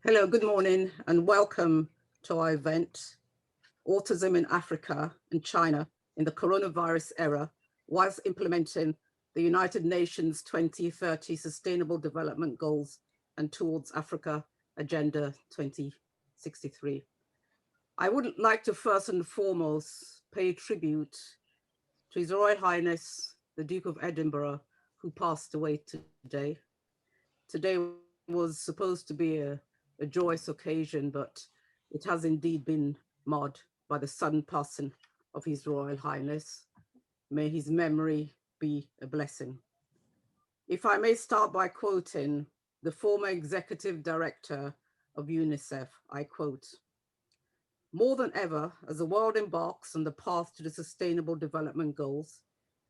Hello, good morning, and welcome to our event, Autism in Africa and China in the Coronavirus Era, whilst implementing the United Nations 2030 Sustainable Development Goals and Towards Africa Agenda 2063. I would like to first and foremost pay tribute to His Royal Highness, the Duke of Edinburgh, who passed away today. Today was supposed to be a joyous occasion, but it has indeed been marred by the sudden passing of His Royal Highness. May his memory be a blessing. If I may start by quoting the former executive director of UNICEF, I quote, "More than ever, as the world embarks on the path to the Sustainable Development Goals,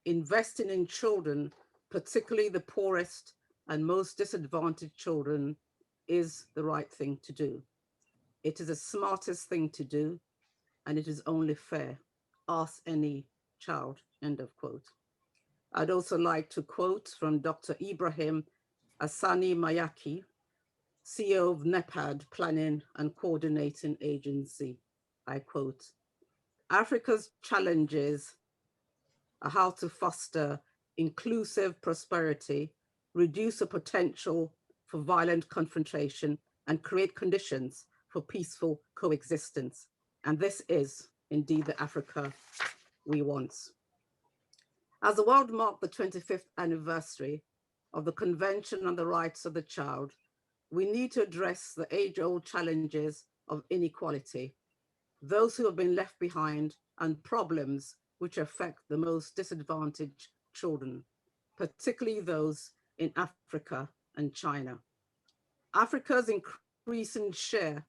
investing in children, particularly the poorest and most disadvantaged children, is the right thing to do. It is the smartest thing to do, and it is only fair. Ask any child," end of quote. I'd also like to quote from Dr. Ibrahim Asani Mayaki, CEO of NEPAD Planning and Coordinating Agency. I quote, "Africa's challenges are how to foster inclusive prosperity, reduce the potential for violent confrontation, and create conditions for peaceful coexistence. And this is indeed the Africa we want." As the world marked the 25th anniversary of the Convention on the Rights of the Child, we need to address the age-old challenges of inequality, those who have been left behind, and problems which affect the most disadvantaged children, particularly those in Africa and China. Africa's increasing share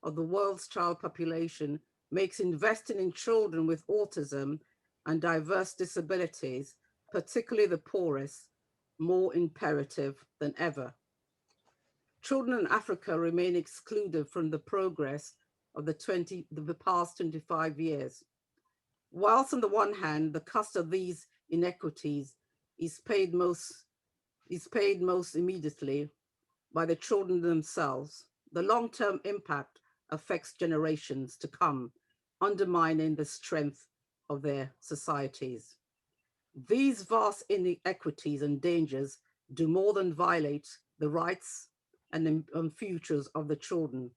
of the world's child population makes investing in children with autism and diverse disabilities, particularly the poorest, more imperative than ever. Children in Africa remain excluded from the progress of the past 25 years. Whilst on the one hand, the cost of these inequities is paid most immediately by the children themselves, the long-term impact affects generations to come, undermining the strength of their societies. These vast inequities and dangers do more than violate the rights and futures of the children.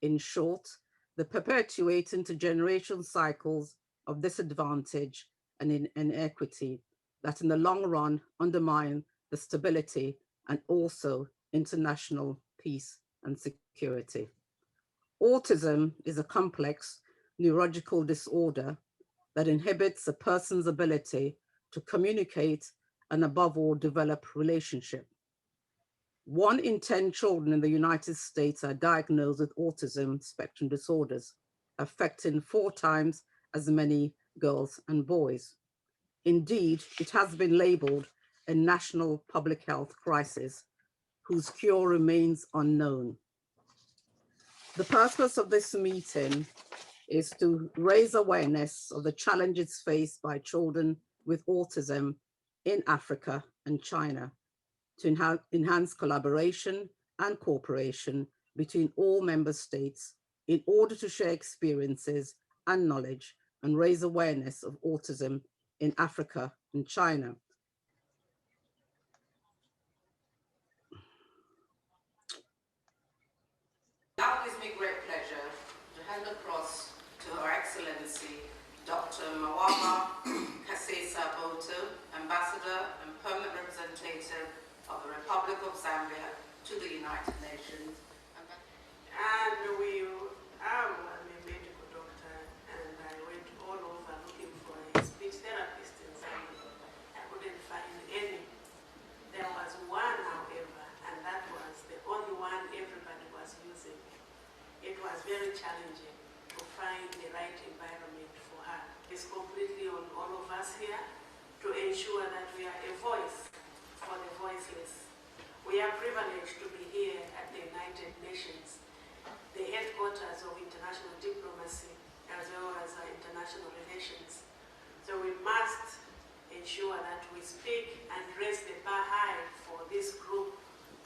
In short, they perpetuate intergenerational cycles of disadvantage and inequity that in the long run undermine the stability and also international peace and security. Autism is a complex neurological disorder that inhibits a person's ability to communicate and above all develop relationship. 1 in 10 children in the United States are diagnosed with autism spectrum disorders, affecting 4 times as many girls and boys. Indeed, it has been labeled a national public health crisis whose cure remains unknown. The purpose of this meeting is to raise awareness of the challenges faced by children with autism in Africa and China, to enhance collaboration and cooperation between all member states in order to share experiences and knowledge and raise awareness of autism in Africa and China. Now it gives me great pleasure to hand across to Her Excellency Dr. Mawama Kasesa Boto, Ambassador and Permanent Representative of the Republic of Zambia to the United Nations. And I'm a medical doctor, and I went all over looking for a speech therapist in Zambia. I couldn't find any. There was one, however, and that was the only one everybody was using. It was very challenging to find the right environment for her. It's completely on all of us here to ensure that we are a voice for the voiceless. We are privileged to be here at the United Nations, the headquarters of international diplomacy as well as international relations. So we must ensure that we speak and raise the bar high for this group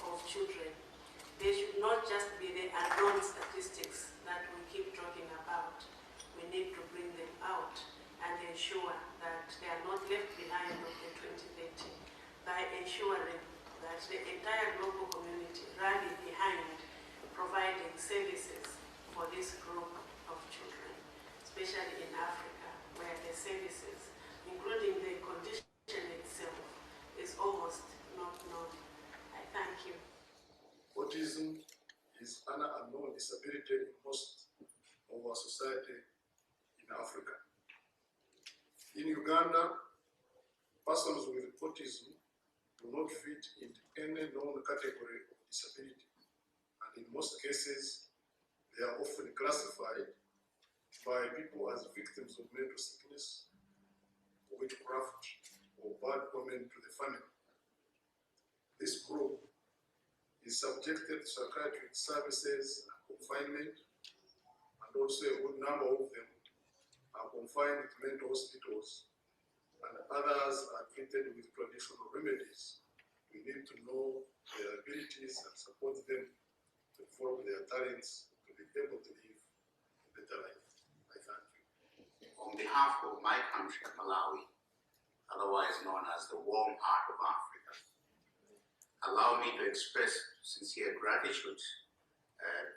of children. They should not just be the unknown statistics that we keep talking about. We need to bring them out and ensure that they are not left behind of the 2030 by ensuring that the entire global community rally behind providing services for this group of children, especially in Africa, where the services, including the condition itself, is almost not known. I thank you. Autism is an unknown disability in most of our society in Africa. In Uganda, persons with autism do not fit into any known category of disability, and in most cases, they are often classified by people as victims of mental sickness, witchcraft, or bad omen to the family. This group is subjected to psychiatric services and confinement, and also a good number of them are confined to mental hospitals, and others are treated with traditional remedies. We need to know their abilities and support them to develop their talents to be able to live a better life. I thank you. On behalf of my country, Malawi, otherwise known as the warm heart of Africa, allow me to express sincere gratitude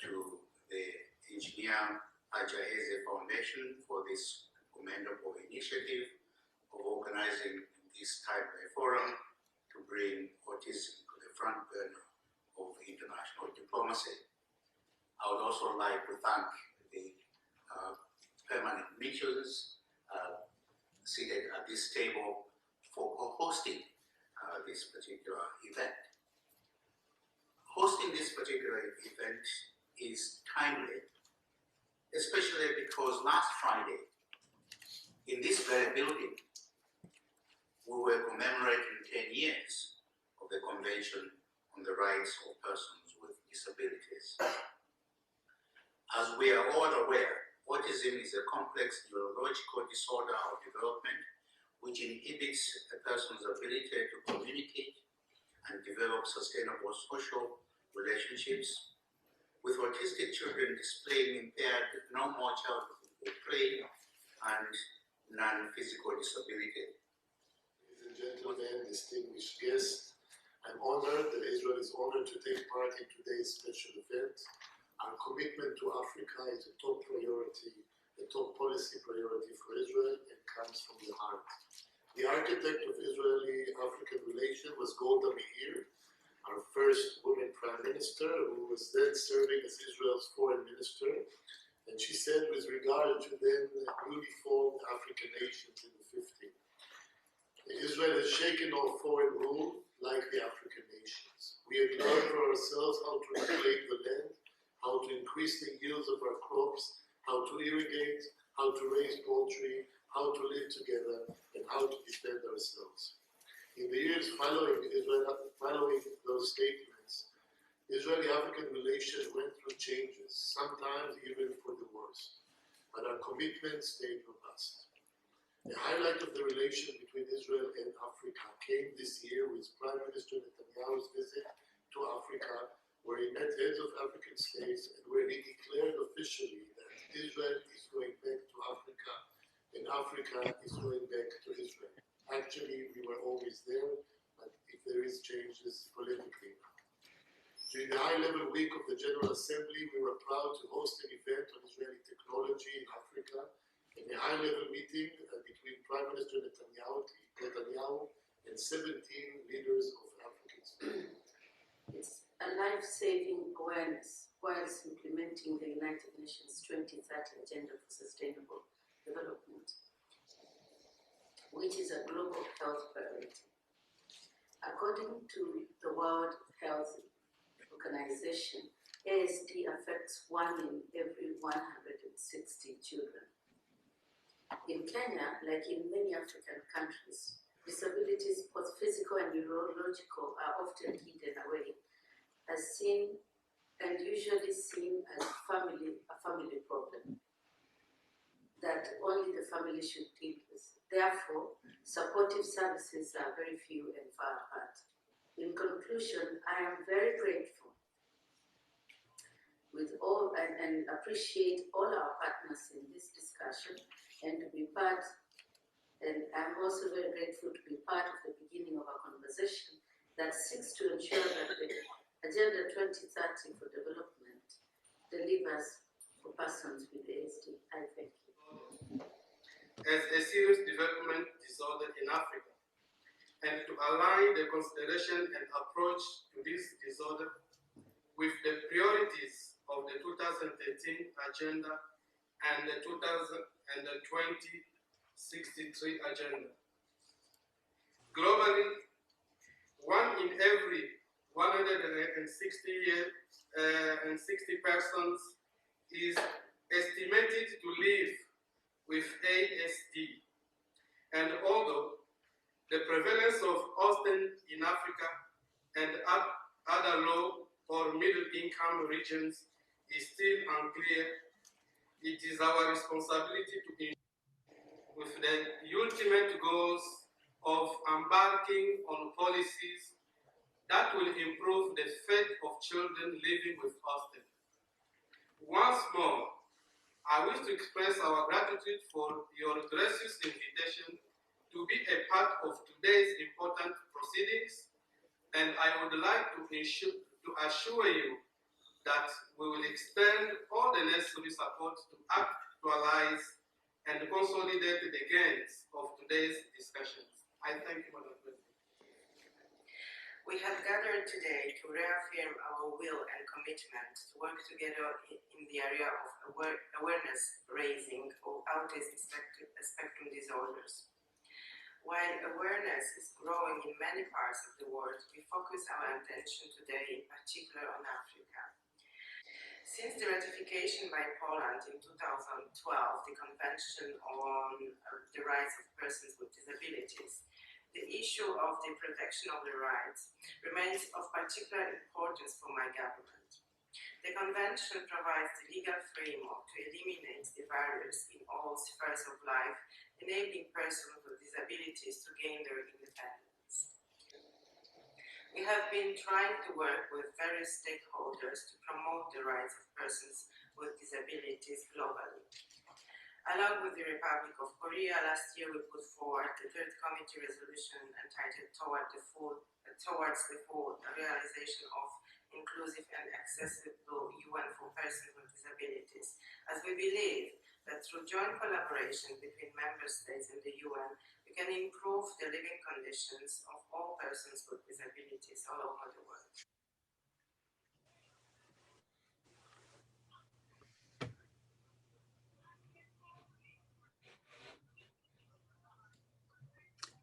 to the engineer Ajaheze Foundation for this commendable initiative of organizing this timely forum to bring autism to the front burner of international diplomacy. I would also like to thank the permanent missions seated at this table for hosting this particular event. Hosting this particular event is timely, especially because last Friday, in this very building, we were commemorating 10 years of the Convention on the Rights of Persons with Disabilities. As we are all aware, autism is a complex neurological disorder of development which inhibits a person's ability to communicate and develop sustainable social relationships, with autistic children displaying impaired normal childhood play and non-physical disability. Ladies and gentlemen, distinguished guests, I'm honored that Israel is honored to take part in today's special event. Our commitment to Africa is a top priority, a top policy priority for Israel, and comes from the heart. The architect of Israeli-African relations was Golda Meir, our first woman prime minister, who was then serving as Israel's foreign minister. And she said with regard to then newly formed African nations in the 50s, Israel has shaken off foreign rule like the African nations. We have learned for ourselves how to reclaim the land, how to increase the yields of our crops, how to irrigate, how to raise poultry, how to live together, and how to defend ourselves. In the years following those statements, Israeli-African relations went through changes, sometimes even for the worse, but our commitment stayed robust. The highlight of the relation between Israel and Africa came this year with Prime Minister Netanyahu's visit to Africa, where he met heads of African states and where he declared officially that Israel is going back to Africa and Africa is going back to Israel. Actually, we were always there, but if there is changes politically now. During the high-level week of the General Assembly, we were proud to host an event on Israeli technology in Africa, and a high-level meeting between Prime Minister Netanyahu and 17 leaders of African states. It's a life-saving awareness whilst implementing the United Nations 2030 Agenda for Sustainable Development, which is a global health priority. According to the World Health Organization, ASD affects 1 in every 160 children. In Kenya, like in many African countries, disabilities, both physical and neurological, are often hidden away, as seen and usually seen as a family problem that only the family should deal with. Therefore, supportive services are very few and far apart. In conclusion, I am very grateful and appreciate all our partners in this discussion and to be part. And I'm also very grateful to be part of the beginning of a conversation that seeks to ensure that the Agenda 2030 for Development delivers for persons with ASD. I thank you. As a serious development disorder in Africa, and to align the consideration and approach to this disorder with the priorities of the 2013 agenda and the 2063 agenda. Globally, 1 in every 160 persons is estimated to live with ASD. And although the prevalence of autism in Africa and other low or middle income regions is still unclear, it is our responsibility to ensure with the ultimate goals of embarking on policies that will improve the fate of children living with autism. Once more, I wish to express our gratitude for your gracious invitation to be a part of today's important proceedings, and I would like to assure you that we will extend all the necessary support to actualize and consolidate the gains of today's discussions. I thank you, Madam President. We have gathered today to reaffirm our will and commitment to work together in the area of awareness raising of autism spectrum disorders. While awareness is growing in many parts of the world, we focus our attention today in particular on Africa. Since the ratification by Poland in 2012, the Convention on the Rights of Persons with Disabilities, the issue of the protection of the rights remains of particular importance for my government. The Convention provides the legal framework to eliminate the barriers in all spheres of life, enabling persons with disabilities to gain their independence. We have been trying to work with various stakeholders to promote the rights of persons with disabilities globally. Along with the Republic of Korea, last year we put forward the third committee resolution entitled Towards the Full Realization of Inclusive and Accessible UN for Persons with Disabilities, as we believe that through joint collaboration between member states and the UN, we can improve the living conditions of all persons with disabilities all over the world.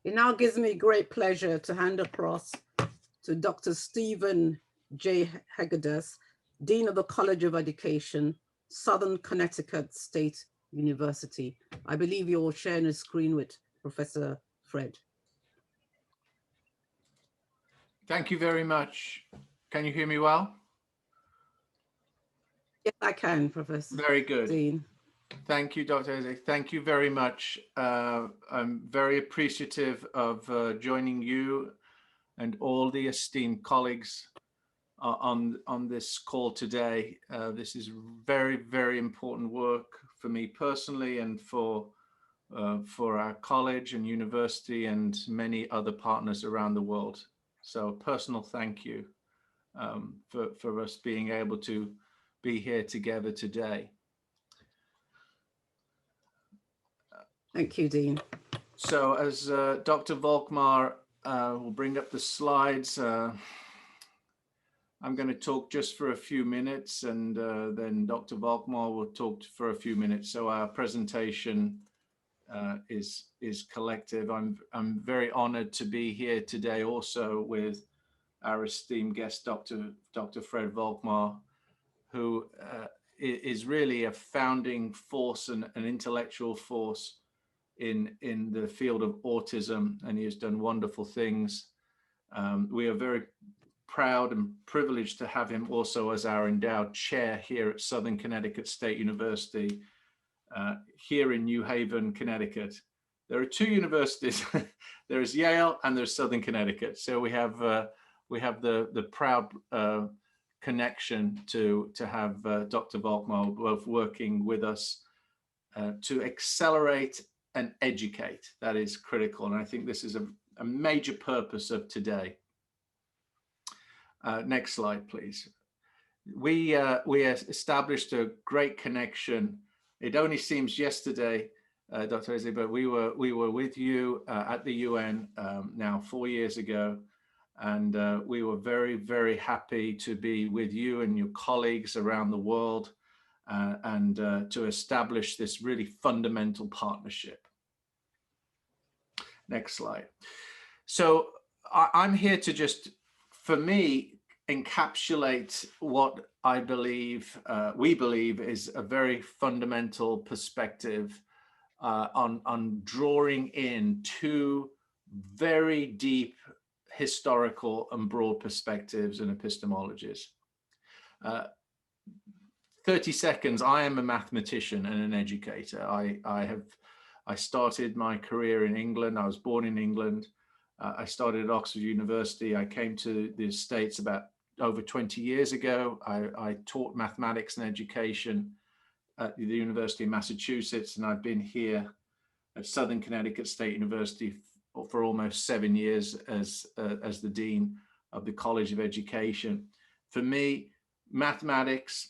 It now gives me great pleasure to hand across to Dr. Stephen J. Hegedus, Dean of the College of Education, Southern Connecticut State University. I believe you're sharing a screen with Professor Fred. Thank you very much. Can you hear me well? Yes, I can, Professor. Very good. Dean. Thank you, Dr. Isaac. Thank you very much. I'm very appreciative of joining you and all the esteemed colleagues on this call today. This is very, very important work for me personally and for our college and university and many other partners around the world. So a personal thank you for us being able to be here together today. Thank you, Dean. So as Dr. Volkmar will bring up the slides, I'm going to talk just for a few minutes, and then Dr. Volkmar will talk for a few minutes. So our presentation is collective. I'm very honored to be here today also with our esteemed guest, Dr. Fred Volkmar, who is really a founding force and an intellectual force in the field of autism, and he has done wonderful things. We are very proud and privileged to have him also as our endowed chair here at Southern Connecticut State University, here in New Haven, Connecticut. There are two universities. There's Yale and there's Southern Connecticut. So we have the proud connection to have Dr. Volkmar both working with us to accelerate and educate. That is critical, and I think this is a major purpose of today. Next slide, please. We established a great connection. It only seems yesterday, Dr. Eze, but we were with you at the UN now 4 years ago, and we were very, very happy to be with you and your colleagues around the world and to establish this really fundamental partnership. Next slide. So I'm here to just, for me, encapsulate what I believe, we believe is a very fundamental perspective on drawing in two very deep historical and broad perspectives and epistemologies. 30 seconds, I am a mathematician and an educator. I started my career in England. I was born in England. I started at Oxford University. I came to the States about over 20 years ago. I taught mathematics and education at the University of Massachusetts, and I've been here at Southern Connecticut State University for almost 7 years as the Dean of the College of Education. For me, mathematics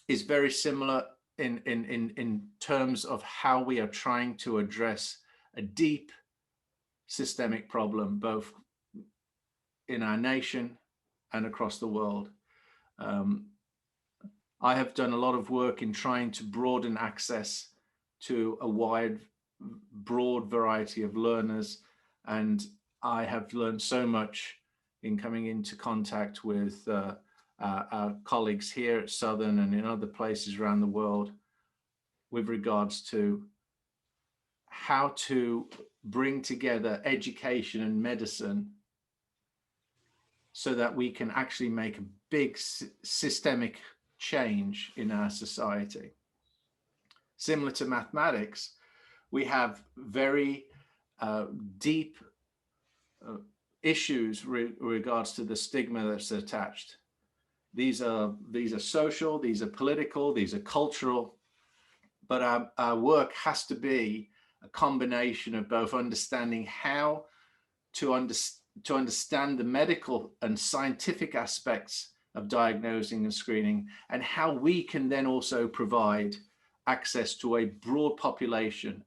is very similar in terms of how we are trying to address a deep systemic problem, both in our nation and across the world. I have done a lot of work in trying to broaden access to a broad variety of learners, and I have learned so much in coming into contact with our colleagues here at Southern and in other places around the world with regards to how to bring together education and medicine so that we can actually make a big systemic change in our society. Similar to mathematics, we have very deep issues regards to the stigma that's attached. These are social, these are political, these are cultural, but our work has to be a combination of both understanding how to understand the medical and scientific aspects of diagnosing and screening, and how we can then also provide access to a broad population,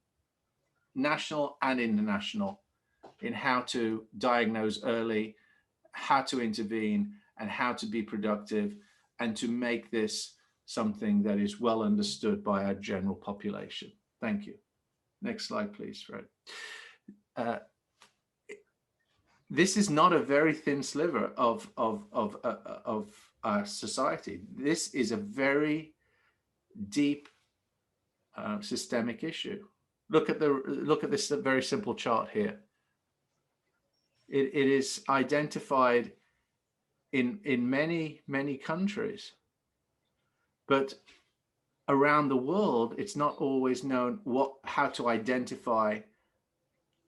national and international, in how to diagnose early, how to intervene, and how to be productive, and to make this something that is well understood by our general population. Thank you. Next slide, please, Fred. This is not a very thin sliver of our society. This is a very deep systemic issue. Look at this very simple chart here. It is identified in many countries, but around the world, it's not always known how to identify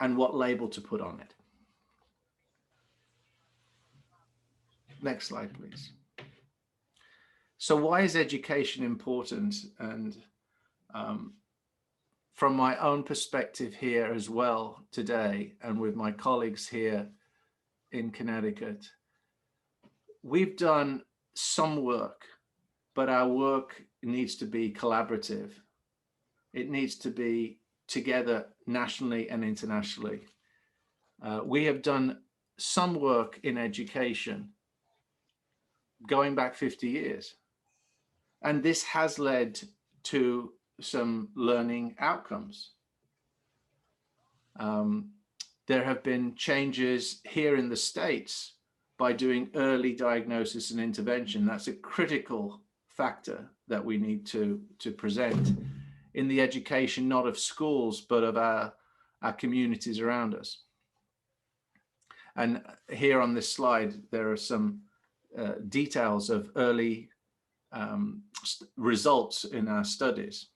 and what label to put on it. Next slide, please. So why is education important? And from my own perspective here as well today, and with my colleagues here in Connecticut, we've done some work, but our work needs to be collaborative. It needs to be together nationally and internationally. We have done some work in education going back 50 years. And this has led to some learning outcomes. There have been changes here in the States by doing early diagnosis and intervention. That's a critical factor that we need to present in the education, not of schools, but of our communities around us. And here on this slide, there are some details of early results in our studies.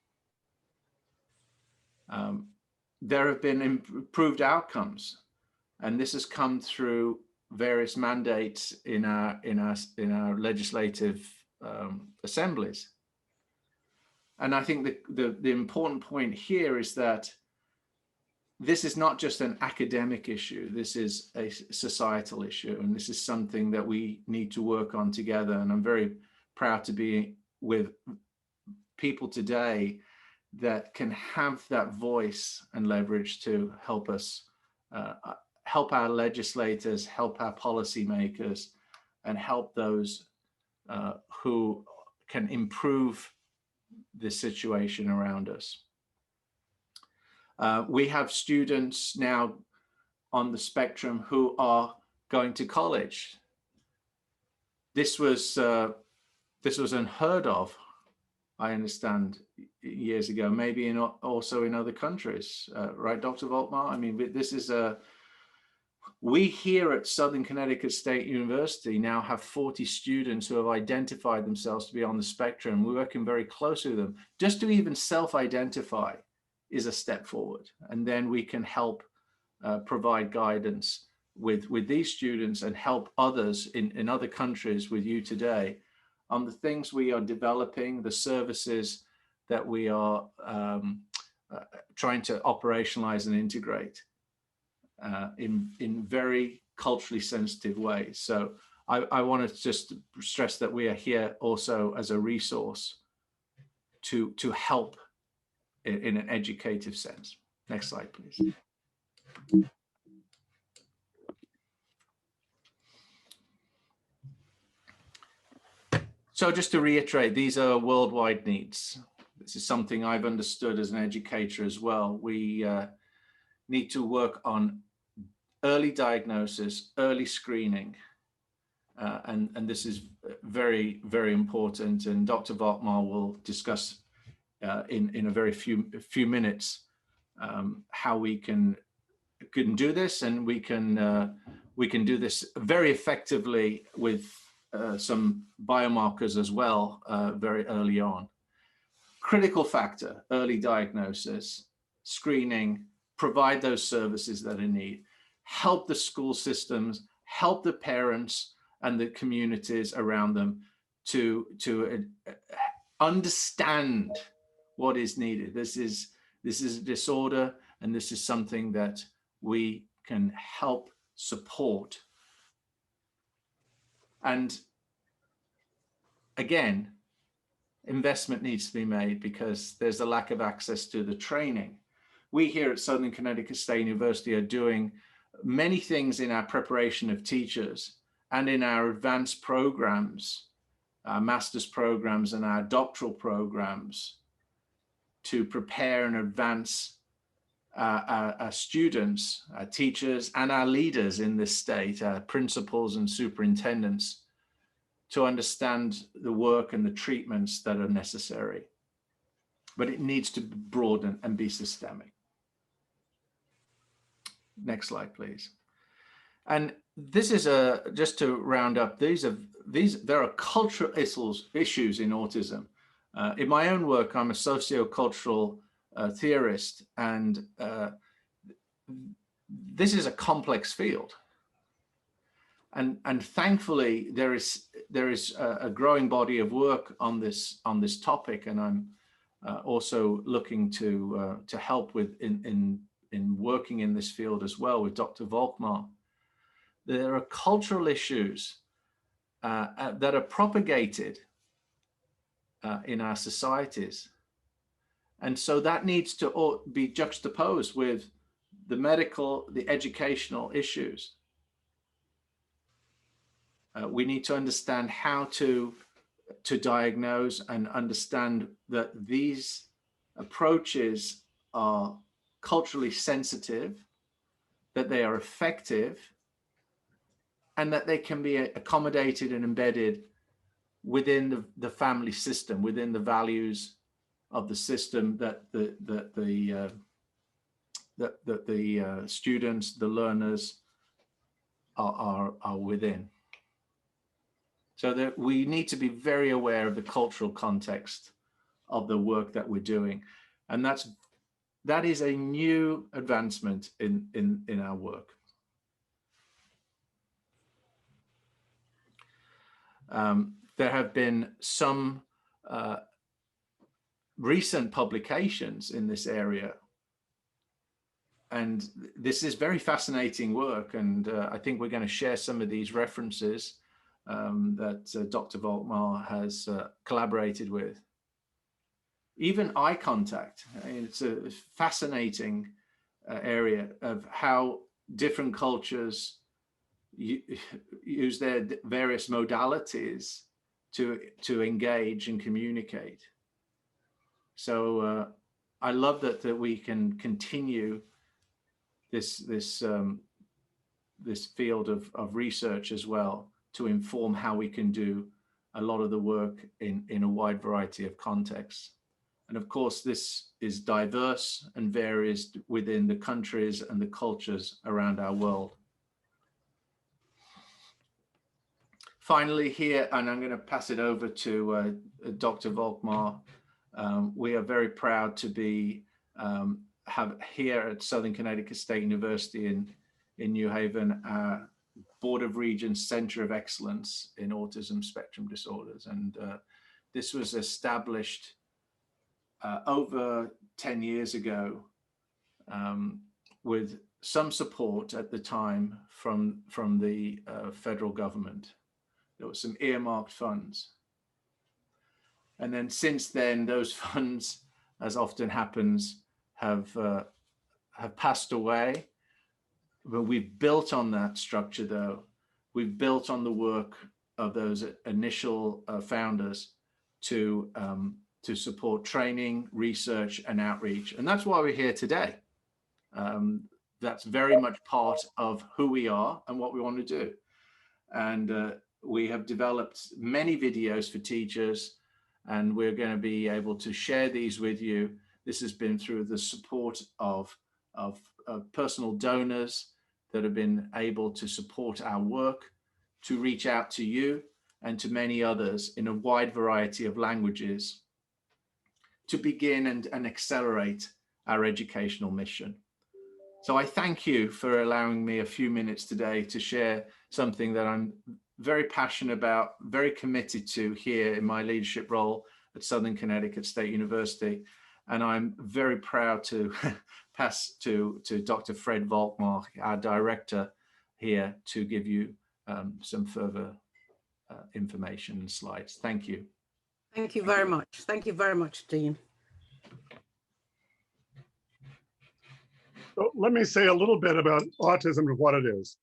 There have been improved outcomes, and this has come through various mandates in our legislative assemblies. And I think the important point here is that this is not just an academic issue. This is a societal issue, and this is something that we need to work on together. And I'm very proud to be with people today that can have that voice and leverage to help us, help our legislators, help our policymakers, and help those who can improve the situation around us. We have students now on the spectrum who are going to college. This was unheard of, I understand, years ago, maybe also in other countries, right, Dr. Volkmar? I mean, this is we here at Southern Connecticut State University now have 40 students who have identified themselves to be on the spectrum. We're working very closely with them. Just to even self-identify is a step forward. And then we can help provide guidance with these students and help others in other countries with you today on the things we are developing, the services that we are trying to operationalize and integrate in very culturally sensitive ways. So I want to just stress that we are here also as a resource to help in an educative sense. Next slide, please. So just to reiterate, these are worldwide needs. This is something I've understood as an educator as well. We need to work on early diagnosis, early screening, and this is very, very important. And Dr. Volkmar will discuss in a very few minutes how we can do this, and we can do this very effectively with some biomarkers as well very early on. Critical factor: early diagnosis, screening, provide those services that are needed, help the school systems, help the parents and the communities around them to understand what is needed. This is a disorder, and this is something that we can help support. And again, investment needs to be made because there's a lack of access to the training. We here at Southern Connecticut State University are doing many things in our preparation of teachers and in our advanced programs, our master's programs and our doctoral programs, to prepare and advance our students, our teachers, and our leaders in this state, our principals and superintendents, to understand the work and the treatments that are necessary. But it needs to broaden and be systemic. Next slide, please. And this is just to round up, there are cultural issues in autism. In my own work, I'm a sociocultural theorist, and this is a complex field. And thankfully, there is a growing body of work on this topic, and I'm also looking to help with in working in this field as well with Dr. Volkmar. There are cultural issues that are propagated in our societies, and so that needs to be juxtaposed with the medical, the educational issues. We need to understand how to diagnose and understand that these approaches are culturally sensitive, that they are effective, and that they can be accommodated and embedded within the family system, within the values of the system that the students, the learners are within. So that we need to be very aware of the cultural context of the work that we're doing. And that is a new advancement in our work. There have been some recent publications in this area, and this is very fascinating work, and I think we're going to share some of these references that Dr. Volkmar has collaborated with. Even eye contact, it's a fascinating area of how different cultures use their various modalities to engage and communicate. So I love that we can continue this field of research as well, to inform how we can do a lot of the work in a wide variety of contexts. And of course, this is diverse and varies within the countries and the cultures around our world. Finally here, and I'm going to pass it over to Dr. Volkmar. We are very proud to be have here at Southern Connecticut State University in New Haven, our Board of Regents Center of Excellence in Autism Spectrum Disorders. And this was established over 10 years ago with some support at the time from the federal government. There was some earmarked funds. And then since then, those funds, as often happens, have passed away. But we've built on that structure, though. We've built on the work of those initial founders to support training, research, and outreach. And that's why we're here today. That's very much part of who we are and what we want to do. And we have developed many videos for teachers, and we're going to be able to share these with you. This has been through the support of personal donors that have been able to support our work, to reach out to you and to many others in a wide variety of languages, to begin and accelerate our educational mission. So I thank you for allowing me a few minutes today to share something that I'm very passionate about, very committed to here in my leadership role at Southern Connecticut State University. And I'm very proud to pass to Dr. Fred Volkmar, our director here, to give you some further information and slides. Thank you. Thank you very much. Thank you very much, Dean. So let me say a little bit about autism and what it is.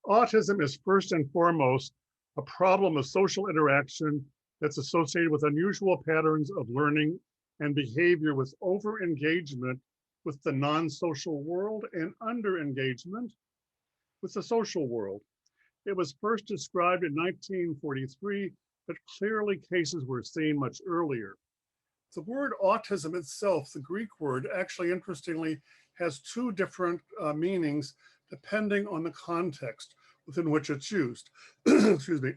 Autism is first and foremost a problem of social interaction that's associated with unusual patterns of learning and behavior, with over-engagement with the non-social world and under-engagement with the social world. It was first described in 1943, but clearly cases were seen much earlier. The word autism itself, the Greek word, actually interestingly has two different meanings depending on the context within which it's used. Excuse me.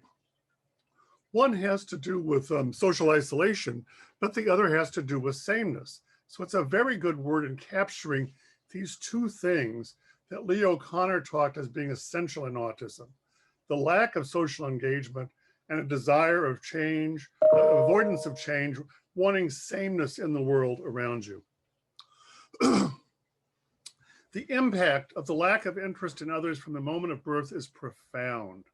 One has to do with social isolation, but the other has to do with sameness. So it's a very good word in capturing these two things that Leo Connor talked as being essential in autism: the lack of social engagement and a desire of change, avoidance of change, wanting sameness in the world around you. The impact of the lack of interest in others from the moment of birth is profound.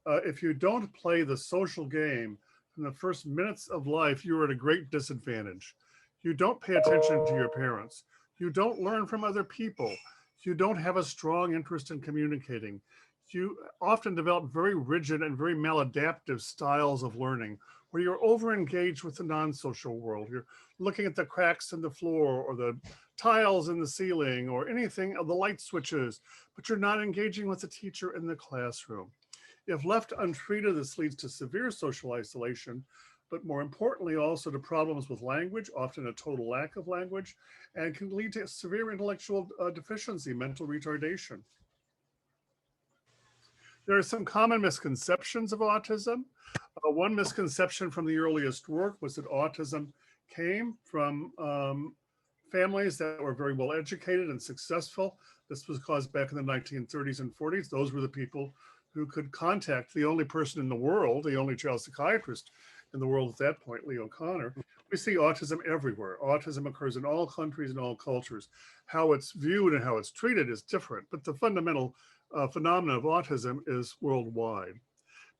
If you don't play the social game from the first minutes of life, you're at a great disadvantage. You don't pay attention to your parents. You don't learn from other people. You don't have a strong interest in communicating. You often develop very rigid and very maladaptive styles of learning, where you're over-engaged with the non-social world. You're looking at the cracks in the floor or the tiles in the ceiling or anything of the light switches, but you're not engaging with the teacher in the classroom. If left untreated, this leads to severe social isolation, but more importantly, also to problems with language, often a total lack of language, and can lead to severe intellectual deficiency, mental retardation. There are some common misconceptions of autism. One misconception from the earliest work was that autism came from families that were very well educated and successful. This was caused back in the 1930s and 40s. Those were the people who could contact the only person in the world, the only child psychiatrist in the world at that point, Leo Connor. We see autism everywhere. Autism occurs in all countries and all cultures. How it's viewed and how it's treated is different, but the fundamental phenomenon of autism is worldwide.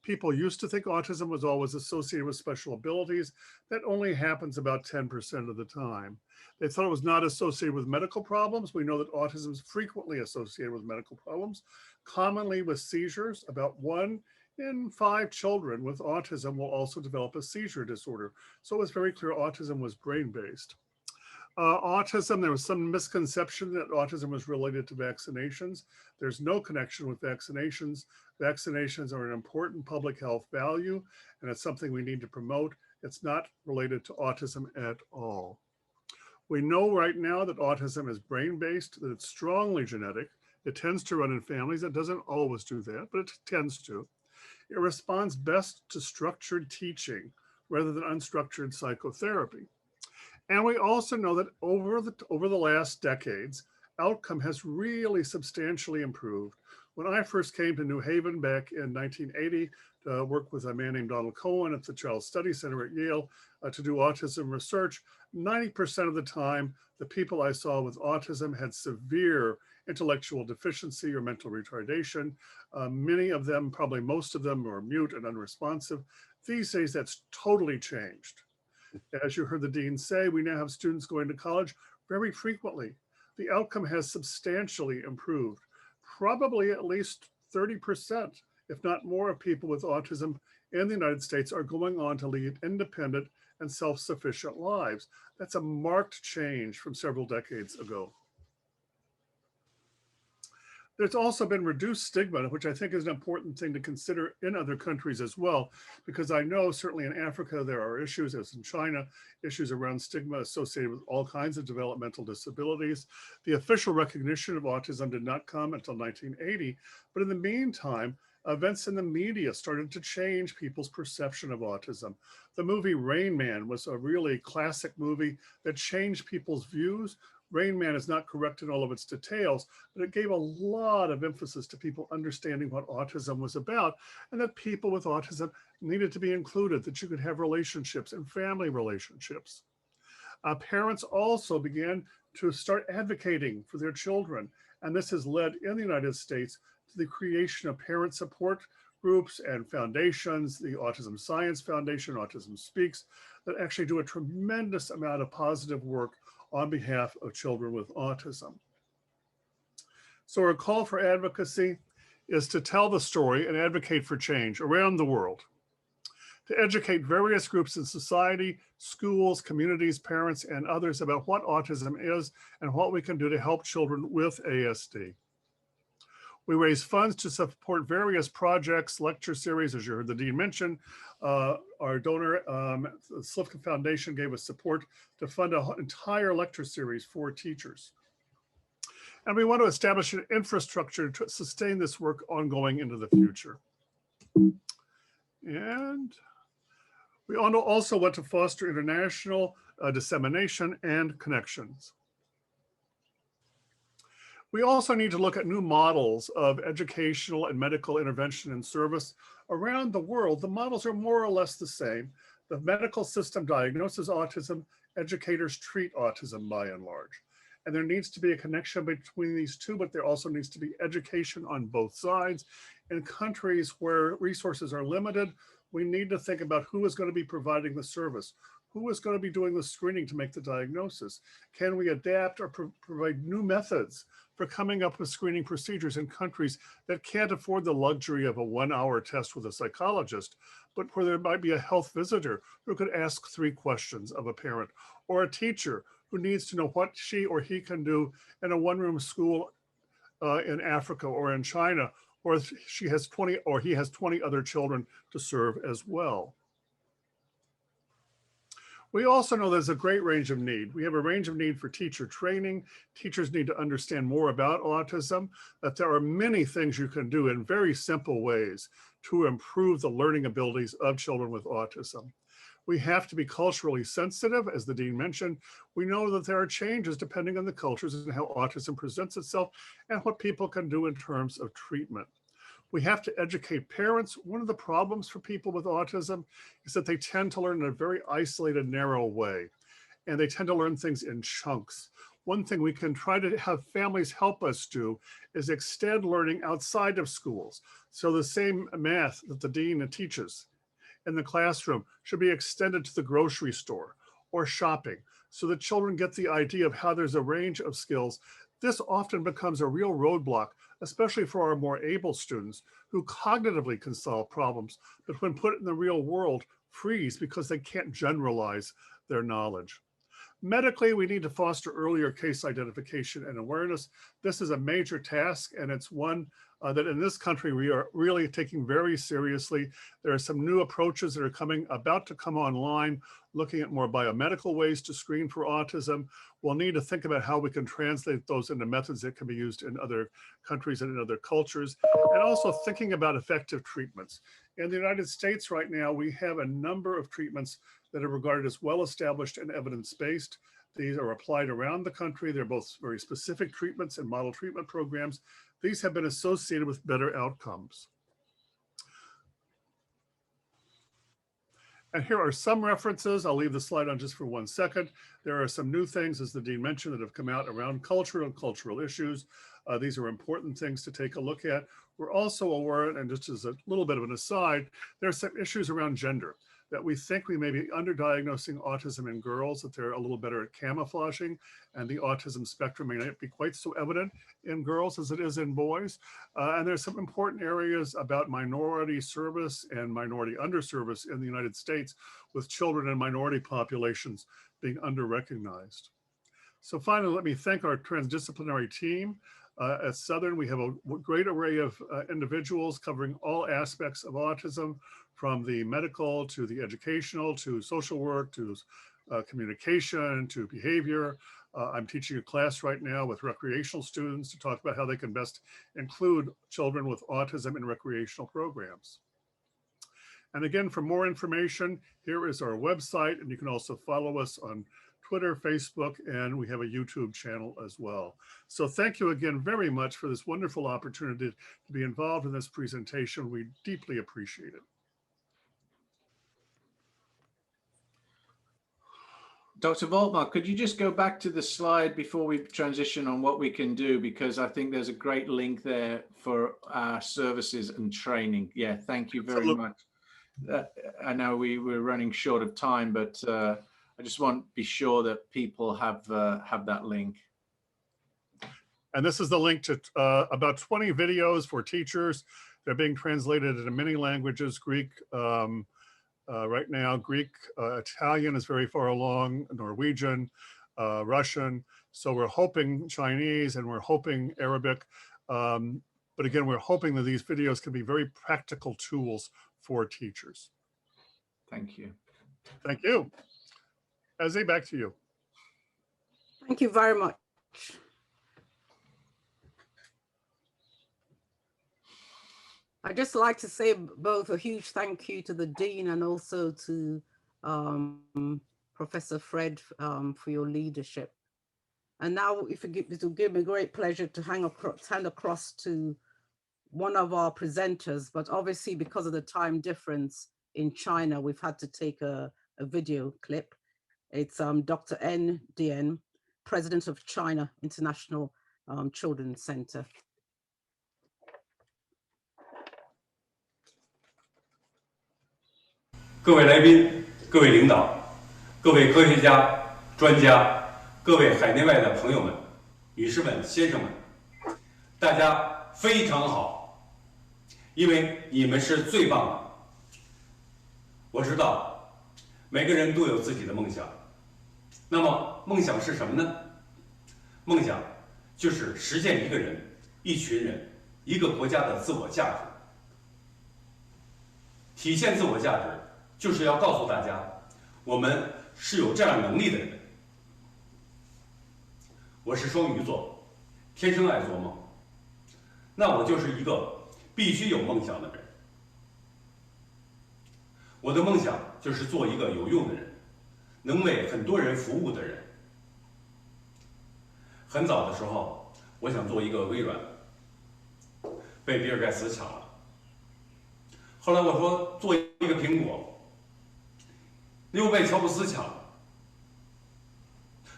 People used to think autism was always associated with special abilities. That only happens about 10% of the time. They thought it was not associated with medical problems. We know that autism is frequently associated with medical problems, commonly with seizures. About 1 in 5 children with autism will also develop a seizure disorder. So it was very clear autism was brain-based. Autism, there was some misconception that autism was related to vaccinations. There's no connection with vaccinations. Vaccinations are an important public health value, and it's something we need to promote. It's not related to autism at all. We know right now that autism is brain-based, that it's strongly genetic. It tends to run in families. It doesn't always do that, but it tends to. It responds best to structured teaching rather than unstructured psychotherapy. And we also know that over the last decades, outcome has really substantially improved. When I first came to New Haven back in 1980 to work with a man named Donald Cohen at the Child Study Center at Yale to do autism research, 90% of the time, the people I saw with autism had severe intellectual deficiency or mental retardation. Many of them, probably most of them, were mute and unresponsive. These days, that's totally changed. As you heard the dean say, we now have students going to college very frequently. The outcome has substantially improved. Probably at least 30%, if not more, of people with autism in the United States are going on to lead independent and self-sufficient lives. That's a marked change from several decades ago. There's also been reduced stigma, which I think is an important thing to consider in other countries as well, because I know certainly in Africa there are issues, as in China, issues around stigma associated with all kinds of developmental disabilities. The official recognition of autism did not come until 1980, but in the meantime, events in the media started to change people's perception of autism. The movie Rain Man was a really classic movie that changed people's views. Rain Man is not correct in all of its details, but it gave a lot of emphasis to people understanding what autism was about and that people with autism needed to be included, that you could have relationships and family relationships. Parents also began to start advocating for their children, and this has led in the United States to the creation of parent support groups and foundations, the Autism Science Foundation, Autism Speaks, that actually do a tremendous amount of positive work on behalf of children with autism. So our call for advocacy is to tell the story and advocate for change around the world, to educate various groups in society, schools, communities, parents, and others about what autism is and what we can do to help children with ASD. We raise funds to support various projects, lecture series, as you heard the dean mention. Our donor, the Slifka Foundation, gave us support to fund an entire lecture series for teachers. And we want to establish an infrastructure to sustain this work ongoing into the future. And we also want to foster international dissemination and connections. We also need to look at new models of educational and medical intervention and service around the world. The models are more or less the same. The medical system diagnoses autism, educators treat autism by and large. And there needs to be a connection between these two, but there also needs to be education on both sides. In countries where resources are limited, we need to think about who is going to be providing the service. Who is going to be doing the screening to make the diagnosis? Can we adapt or provide new methods for coming up with screening procedures in countries that can't afford the luxury of a 1-hour test with a psychologist, but where there might be a health visitor who could ask 3 questions of a parent, or a teacher who needs to know what she or he can do in a one-room school in Africa or in China, or she has 20 or he has 20 other children to serve as well. We also know there's a great range of need. We have a range of need for teacher training. Teachers need to understand more about autism, that there are many things you can do in very simple ways to improve the learning abilities of children with autism. We have to be culturally sensitive, as the dean mentioned. We know that there are changes depending on the cultures and how autism presents itself and what people can do in terms of treatment. We have to educate parents. One of the problems for people with autism is that they tend to learn in a very isolated, narrow way, and they tend to learn things in chunks. One thing we can try to have families help us do is extend learning outside of schools. So the same math that the dean teaches in the classroom should be extended to the grocery store or shopping, so that children get the idea of how there's a range of skills. This often becomes a real roadblock, especially for our more able students who cognitively can solve problems, but when put in the real world, freeze because they can't generalize their knowledge. Medically, we need to foster earlier case identification and awareness. This is a major task, and it's one that in this country we are really taking very seriously. There are some new approaches that are about to come online, looking at more biomedical ways to screen for autism. We'll need to think about how we can translate those into methods that can be used in other countries and in other cultures, and also thinking about effective treatments. In the United States right now, we have a number of treatments that are regarded as well-established and evidence-based. These are applied around the country. They're both very specific treatments and model treatment programs. These have been associated with better outcomes. And here are some references. I'll leave the slide on just for 1 second. There are some new things, as the dean mentioned, that have come out around culture and cultural issues. These are important things to take a look at. We're also aware, and just as a little bit of an aside, there are some issues around gender that we think we may be underdiagnosing autism in girls, that they're a little better at camouflaging, and the autism spectrum may not be quite so evident in girls as it is in boys. And there's some important areas about minority service and minority underservice in the United States, with children and minority populations being under-recognized. So finally, let me thank our transdisciplinary team. At Southern, we have a great array of individuals covering all aspects of autism, from the medical to the educational to social work to communication to behavior. I'm teaching a class right now with recreational students to talk about how they can best include children with autism in recreational programs. And again, for more information, here is our website, and you can also follow us on Twitter, Facebook, and we have a YouTube channel as well. So thank you again very much for this wonderful opportunity to be involved in this presentation. We deeply appreciate it. Dr. Volkmar, could you just go back to the slide before we transition on what we can do? Because I think there's a great link there for our services and training. Yeah, thank you very much. I know we're running short of time, but I just want to be sure that people have that link. And this is the link to about 20 videos for teachers. They're being translated into many languages, Greek, right now, Greek, Italian is very far along, Norwegian, Russian. So we're hoping Chinese, and we're hoping Arabic. But again, we're hoping that these videos can be very practical tools for teachers. Thank you. Thank you. Eze, back to you. Thank you very much. I'd just like to say both a huge thank you to the Dean and also to Professor Fred for your leadership. And now it will give me great pleasure to hand across to one of our presenters, but obviously because of the time difference in China, we've had to take a video clip. It's Dr. N. Dian, President of China International Children's Center. 各位来宾、各位领导、各位科学家、专家、各位海内外的朋友们、女士们、先生们，大家非常好，因为你们是最棒的。我知道每个人都有自己的梦想，那么梦想是什么呢？梦想就是实现一个人、一群人、一个国家的自我价值。体现自我价值，就是要告诉大家，我们是有这样能力的人。我是双鱼座，天生爱做梦，那我就是一个必须有梦想的人。我的梦想就是做一个有用的人，能为很多人服务的人。很早的时候，我想做一个微软，被比尔盖茨抢了。后来我说做一个苹果，又被乔布斯抢了。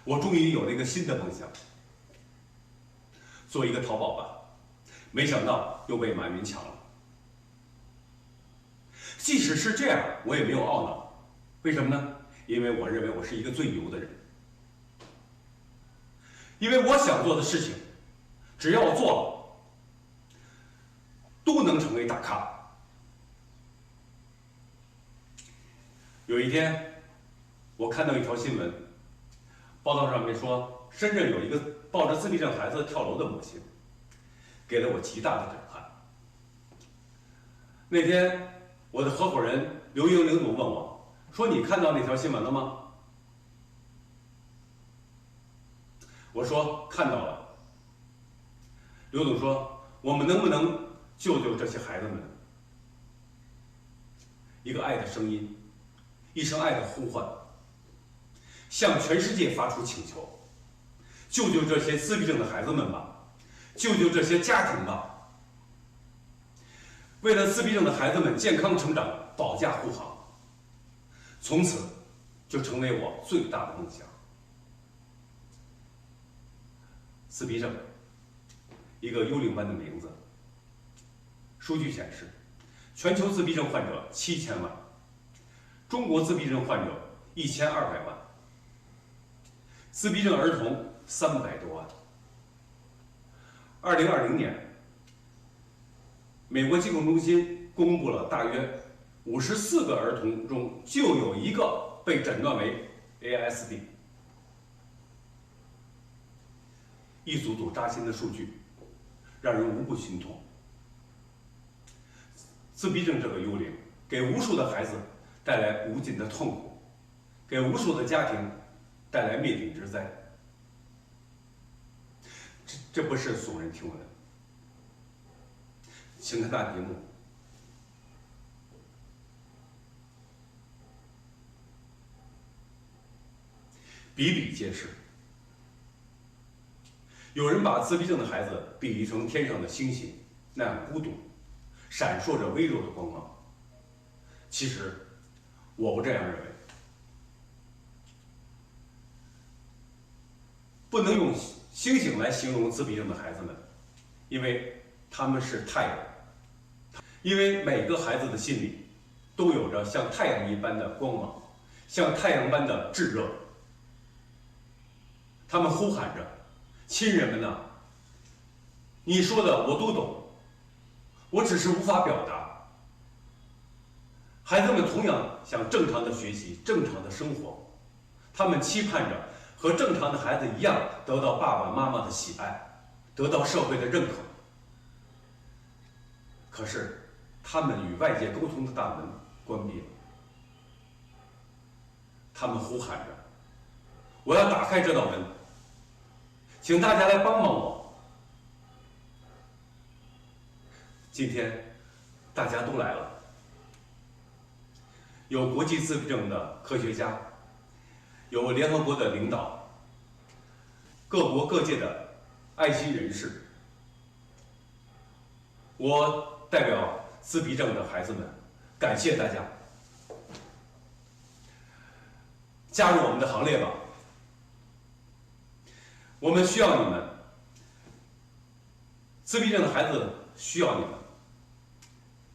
我终于有了一个新的梦想，做一个淘宝吧，没想到又被马云抢了。即使是这样，我也没有懊恼，为什么呢？因为我认为我是一个最牛的人，因为我想做的事情，只要我做了，都能成为大咖。有一天，我看到一条新闻，报道上面说，深圳有一个抱着自闭症孩子跳楼的母亲，给了我极大的震撼。那天，我的合伙人刘英刘总问我，说你看到那条新闻了吗？我说看到了。刘总说，我们能不能救救这些孩子们？一个爱的声音，一声爱的呼唤，向全世界发出请求，救救这些自闭症的孩子们吧，救救这些家庭吧，为了自闭症的孩子们健康成长保驾护航，从此就成为我最大的梦想。自闭症，一个幽灵般的名字。数据显示，全球自闭症患者7000万，中国自闭症患者1200万，自闭症儿童300多万。2020年，美国疾控中心公布了大约54个儿童中就有1个被诊断为 ASD。一组组扎心的数据，让人无不心痛。自闭症这个幽灵，给无数的孩子带来无尽的痛苦，给无数的家庭带来灭顶之灾。这不是耸人听闻。请看大屏幕。比比皆是。有人把自闭症的孩子比喻成天上的星星，那样孤独，闪烁着微弱的光芒。其实，我不这样认为。不能用星星来形容自闭症的孩子们，因为他们是太阳。因为每个孩子的心里都有着像太阳一般的光芒，像太阳般的炙热。他们呼喊着：“亲人们呐，你说的我都懂，我只是无法表达。”孩子们同样想正常的学习，正常的生活，他们期盼着和正常的孩子一样，得到爸爸妈妈的喜爱，得到社会的认可。可是，他们与外界沟通的大门关闭了。他们呼喊着：“我要打开这道门，请大家来帮帮我。”今天，大家都来了，有国际自闭症的科学家，有联合国的领导，各国各界的爱心人士。我代表自闭症的孩子们，感谢大家，加入我们的行列吧。我们需要你们，自闭症的孩子需要你们。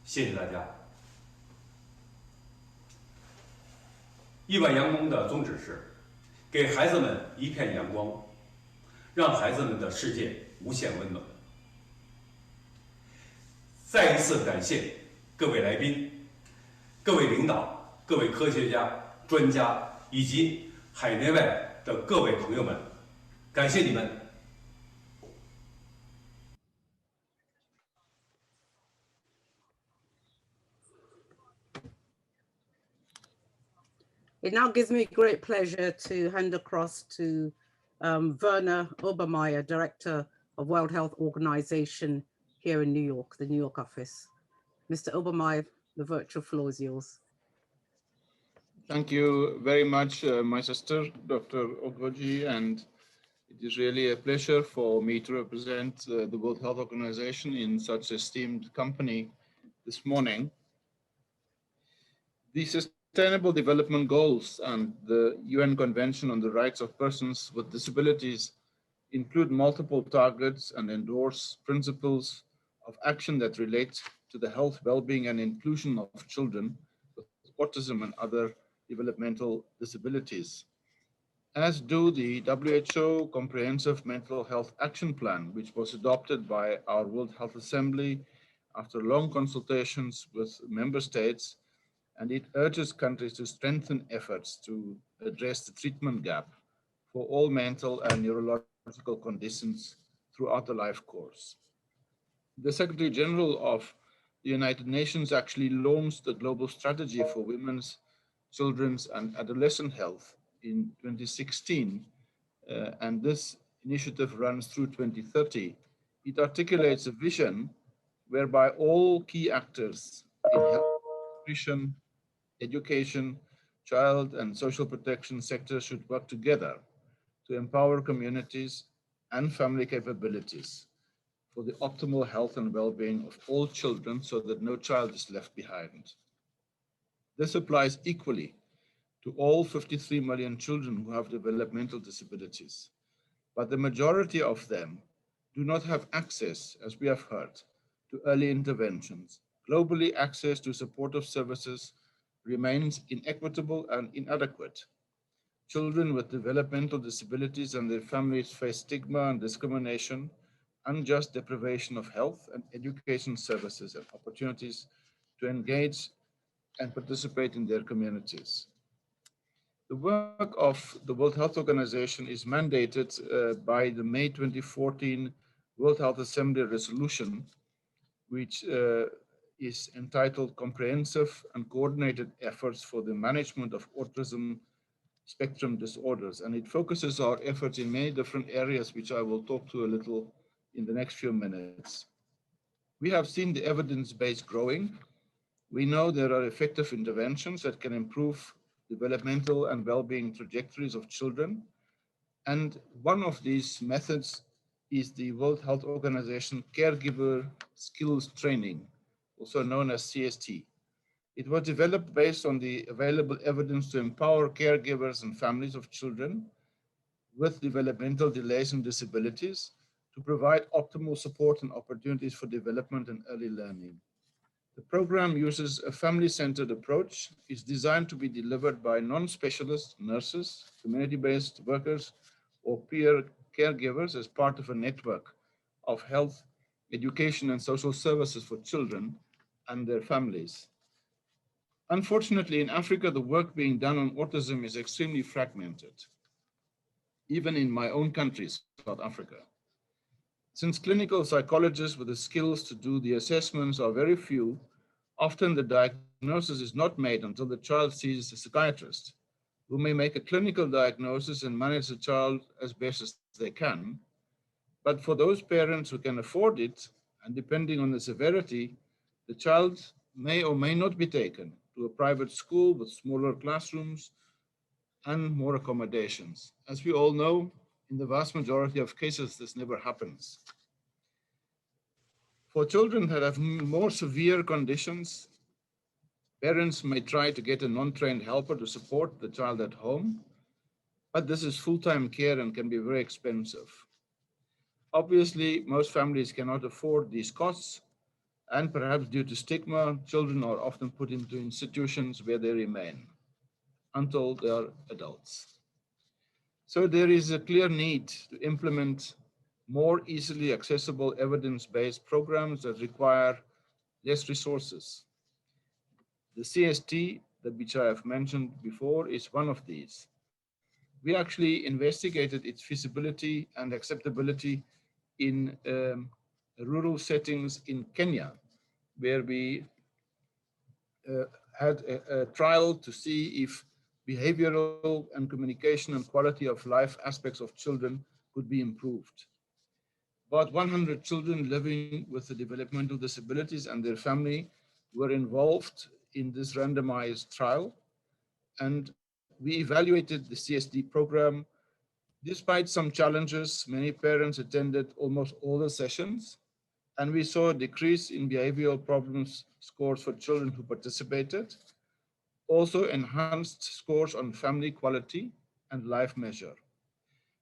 谢谢大家。亿万阳光的宗旨是给孩子们一片阳光，让孩子们的世界无限温暖。再一次感谢各位来宾、各位领导、各位科学家、专家以及海内外的各位朋友们，感谢你们。It now gives me great pleasure to hand across to Werner Obermeier, Director of World Health Organization here in New York, the New York office. Mr. Obermeier, the virtual floor is yours. Thank you very much, my sister, Dr. Ogoji, and it is really a pleasure for me to represent the World Health Organization in such esteemed company this morning. The Sustainable Development Goals and the UN Convention on the Rights of Persons with Disabilities include multiple targets and endorse principles of action that relate to the health, well-being, and inclusion of children with autism and other developmental disabilities, as do the WHO Comprehensive Mental Health Action Plan, which was adopted by our World Health Assembly after long consultations with member states, and it urges countries to strengthen efforts to address the treatment gap for all mental and neurological conditions throughout the life course. The Secretary General of the United Nations actually launched a global strategy for women's, children's, and adolescent health in 2016, and this initiative runs through 2030. It articulates a vision whereby all key actors in health, nutrition, education, child, and social protection sectors should work together to empower communities and family capabilities for the optimal health and well-being of all children so that no child is left behind. This applies equally to all 53 million children who have developmental disabilities, but the majority of them do not have access, as we have heard, to early interventions. Globally, access to supportive services remains inequitable and inadequate. Children with developmental disabilities and their families face stigma and discrimination, unjust deprivation of health and education services and opportunities to engage and participate in their communities. The work of the World Health Organization is mandated by the May 2014 World Health Assembly resolution, which is entitled Comprehensive and Coordinated Efforts for the Management of Autism Spectrum Disorders. And it focuses our efforts in many different areas, which I will talk to a little in the next few minutes. We have seen the evidence base growing. We know there are effective interventions that can improve developmental and well-being trajectories of children. And one of these methods is the World Health Organization Caregiver Skills Training, also known as CST. It was developed based on the available evidence to empower caregivers and families of children with developmental delays and disabilities to provide optimal support and opportunities for development and early learning. The program uses a family-centered approach. It's designed to be delivered by non-specialist nurses, community-based workers, or peer caregivers as part of a network of health, education, and social services for children and their families. Unfortunately, in Africa, the work being done on autism is extremely fragmented, even in my own country, South Africa. Since clinical psychologists with the skills to do the assessments are very few, often the diagnosis is not made until the child sees a psychiatrist, who may make a clinical diagnosis and manage the child as best as they can. But for those parents who can afford it, and depending on the severity, the child may or may not be taken to a private school with smaller classrooms and more accommodations. As we all know, in the vast majority of cases, this never happens. For children that have more severe conditions, parents may try to get a non-trained helper to support the child at home, but this is full-time care and can be very expensive. Obviously, most families cannot afford these costs, and perhaps due to stigma, children are often put into institutions where they remain until they are adults. So there is a clear need to implement more easily accessible evidence-based programs that require less resources. The CST, which I have mentioned before, is one of these. We actually investigated its feasibility and acceptability in rural settings in Kenya, where we had a trial to see if behavioral and communication and quality of life aspects of children could be improved. About 100 children living with the developmental disabilities and their family were involved in this randomized trial. And we evaluated the CSD program. Despite some challenges, many parents attended almost all the sessions, and we saw a decrease in behavioral problems scores for children who participated. also enhanced scores on family quality and life measure.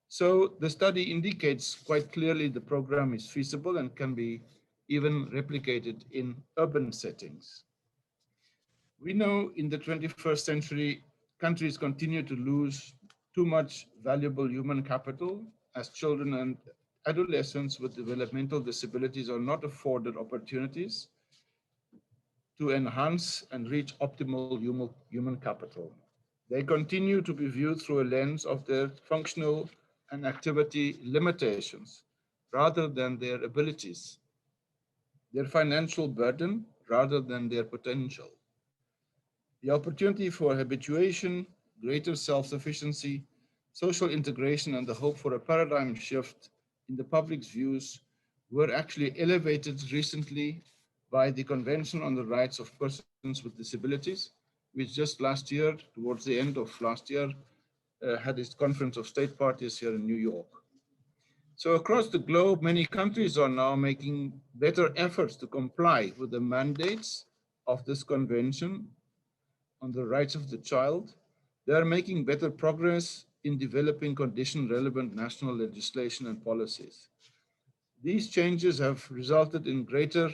So the study indicates quite clearly the program is feasible and can be even replicated in urban settings. We know in the 21st century, countries continue to lose too much valuable human capital as children and adolescents with developmental disabilities are not afforded opportunities to enhance and reach optimal human capital. They continue to be viewed through a lens of their functional and activity limitations rather than their abilities, their financial burden rather than their potential. The opportunity for habituation, greater self-sufficiency, social integration, and the hope for a paradigm shift in the public's views were actually elevated recently by the Convention on the Rights of Persons with Disabilities, which just last year, towards the end of last year, had its conference of state parties here in New York. So across the globe, many countries are now making better efforts to comply with the mandates of this convention on the rights of the child. They are making better progress in developing condition-relevant national legislation and policies. These changes have resulted in greater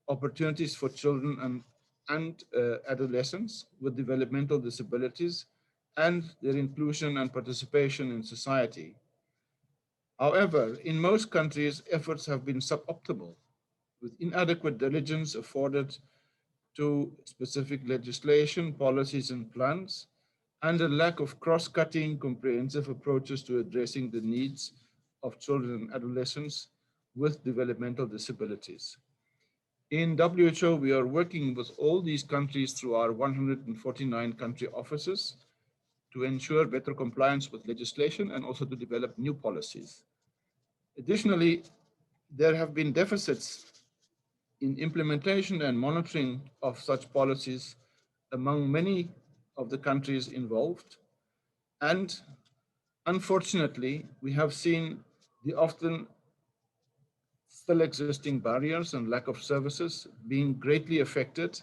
opportunities for children and adolescents with developmental disabilities and their inclusion and participation in society. However, in most countries, efforts have been suboptimal, with inadequate diligence afforded to specific legislation, policies, and plans, and a lack of cross-cutting, comprehensive approaches to addressing the needs of children and adolescents with developmental disabilities. In WHO, we are working with all these countries through our 149 country offices to ensure better compliance with legislation and also to develop new policies. Additionally, there have been deficits in implementation and monitoring of such policies among many of the countries involved. And unfortunately, we have seen the often still existing barriers and lack of services being greatly affected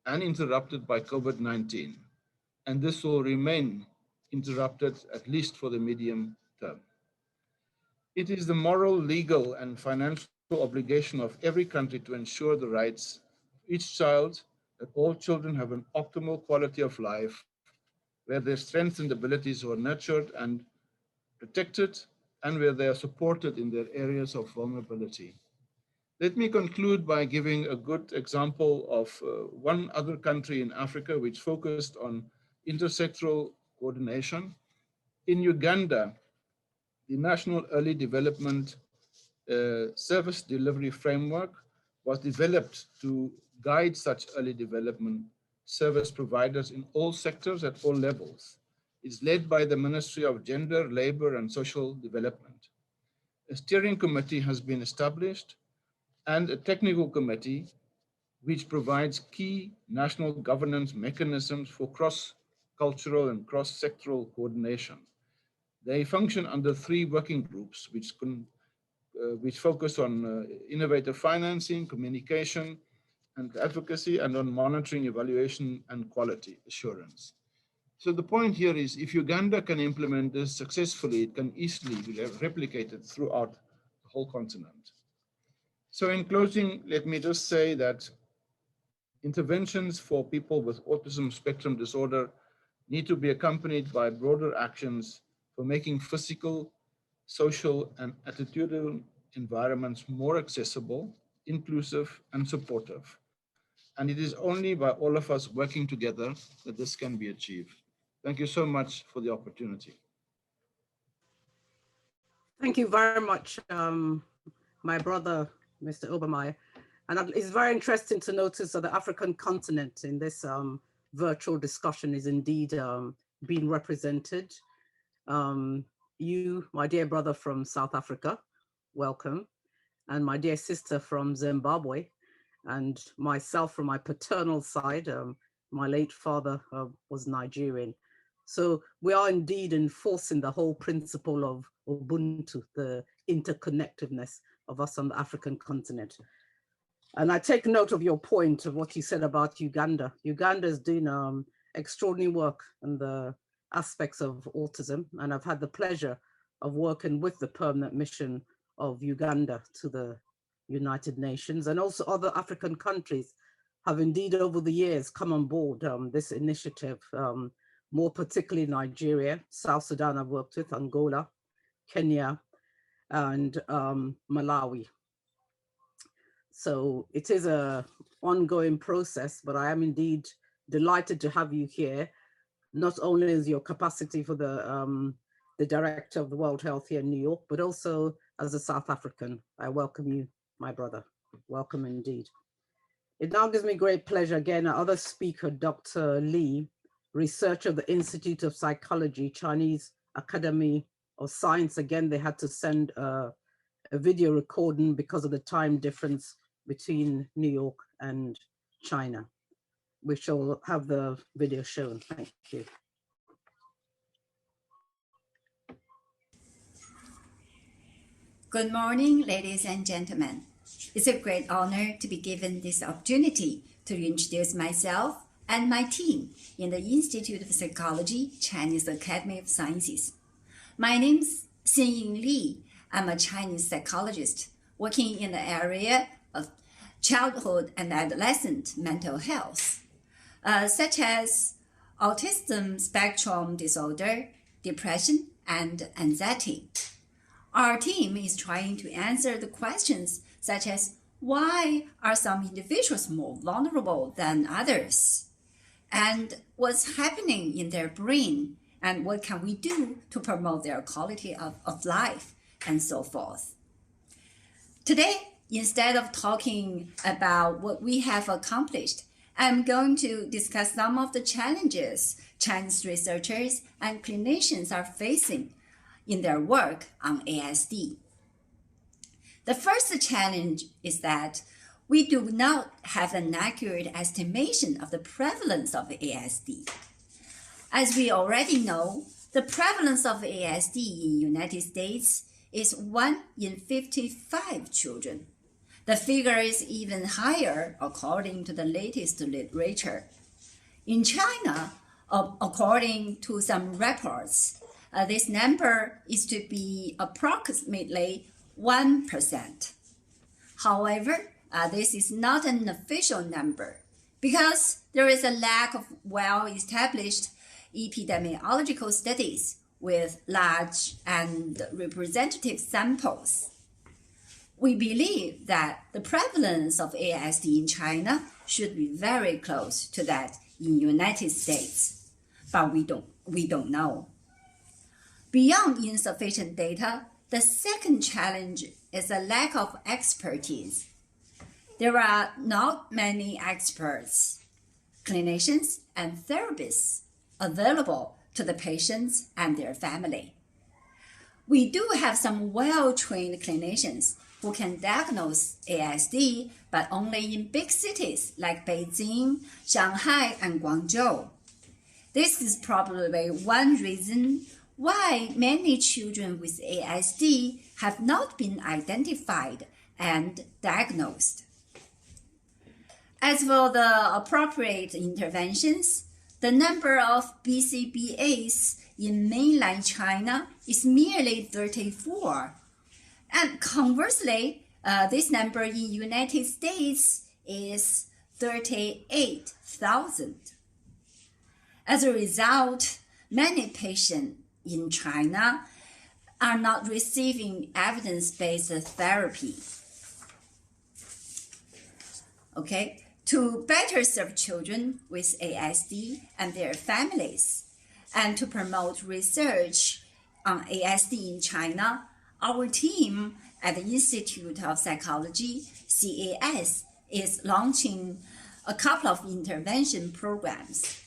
and interrupted by COVID-19. And this will remain interrupted at least for the medium term. It is the moral, legal, and financial obligation of every country to ensure the rights of each child, that all children have an optimal quality of life, where their strengths and abilities are nurtured and protected, and where they are supported in their areas of vulnerability. Let me conclude by giving a good example of one other country in Africa which focused on intersectoral coordination. In Uganda, the National Early Development Service Delivery Framework was developed to guide such early development service providers in all sectors at all levels. It's led by the Ministry of Gender, Labor, and Social Development. A steering committee has been established and a technical committee which provides key national governance mechanisms for cross-cultural and cross-sectoral coordination. They function under 3 working groups, which focus on innovative financing, communication, and advocacy, and on monitoring, evaluation, and quality assurance. So the point here is, if Uganda can implement this successfully, it can easily be replicated throughout the whole continent. So in closing, let me just say that interventions for people with autism spectrum disorder need to be accompanied by broader actions for making physical, social, and attitudinal environments more accessible, inclusive, and supportive. And it is only by all of us working together that this can be achieved. Thank you so much for the opportunity. Thank you very much, my brother, Mr. Obermeyer. And it's very interesting to notice that the African continent in this virtual discussion is indeed being represented. You, my dear brother from South Africa, welcome. And my dear sister from Zimbabwe, and myself from my paternal side, my late father was Nigerian. So we are indeed enforcing the whole principle of Ubuntu, the interconnectedness of us on the African continent. And I take note of your point of what you said about Uganda. Uganda is doing extraordinary work in the aspects of autism, and I've had the pleasure of working with the permanent mission of Uganda to the United Nations, and also other African countries have indeed over the years come on board this initiative, more particularly Nigeria, South Sudan I've worked with, Angola, Kenya, and Malawi. So it is an ongoing process, but I am indeed delighted to have you here, not only as your capacity for the director of the World Health here in New York, but also as a South African. I welcome you, my brother. Welcome indeed. It now gives me great pleasure again, our other speaker, Dr. Li, researcher of the Institute of Psychology, Chinese Academy of Science. Again, they had to send a video recording because of the time difference between New York and China. We shall have the video shown. Thank you. Good morning, ladies and gentlemen. It's a great honor to be given this opportunity to introduce myself and my team in the Institute of Psychology, Chinese Academy of Sciences. My name's Xinying Li. I'm a Chinese psychologist working in the area of childhood and adolescent mental health, such as autism spectrum disorder, depression, and anxiety. Our team is trying to answer the questions such as why are some individuals more vulnerable than others? And what's happening in their brain? And what can we do to promote their quality of life? And so forth. Today, instead of talking about what we have accomplished, I'm going to discuss some of the challenges Chinese researchers and clinicians are facing in their work on ASD. The first challenge is that we do not have an accurate estimation of the prevalence of ASD. As we already know, the prevalence of ASD in the United States is 1 in 55 children. The figure is even higher according to the latest literature. In China, according to some reports, this number is to be approximately 1%. However, this is not an official number because there is a lack of well-established epidemiological studies with large and representative samples. We believe that the prevalence of ASD in China should be very close to that in the United States, but we don't know. Beyond insufficient data, the second challenge is a lack of expertise. There are not many experts, clinicians, and therapists available to the patients and their family. We do have some well-trained clinicians who can diagnose ASD, but only in big cities like Beijing, Shanghai, and Guangzhou. This is probably one reason why many children with ASD have not been identified and diagnosed. As for the appropriate interventions, the number of BCBAs in mainland China is merely 34. And conversely, this number in the United States is 38,000. As a result, many patients in China are not receiving evidence-based therapy. Okay, to better serve children with ASD and their families, and to promote research on ASD in China, our team at the Institute of Psychology, CAS, is launching a couple of intervention programs.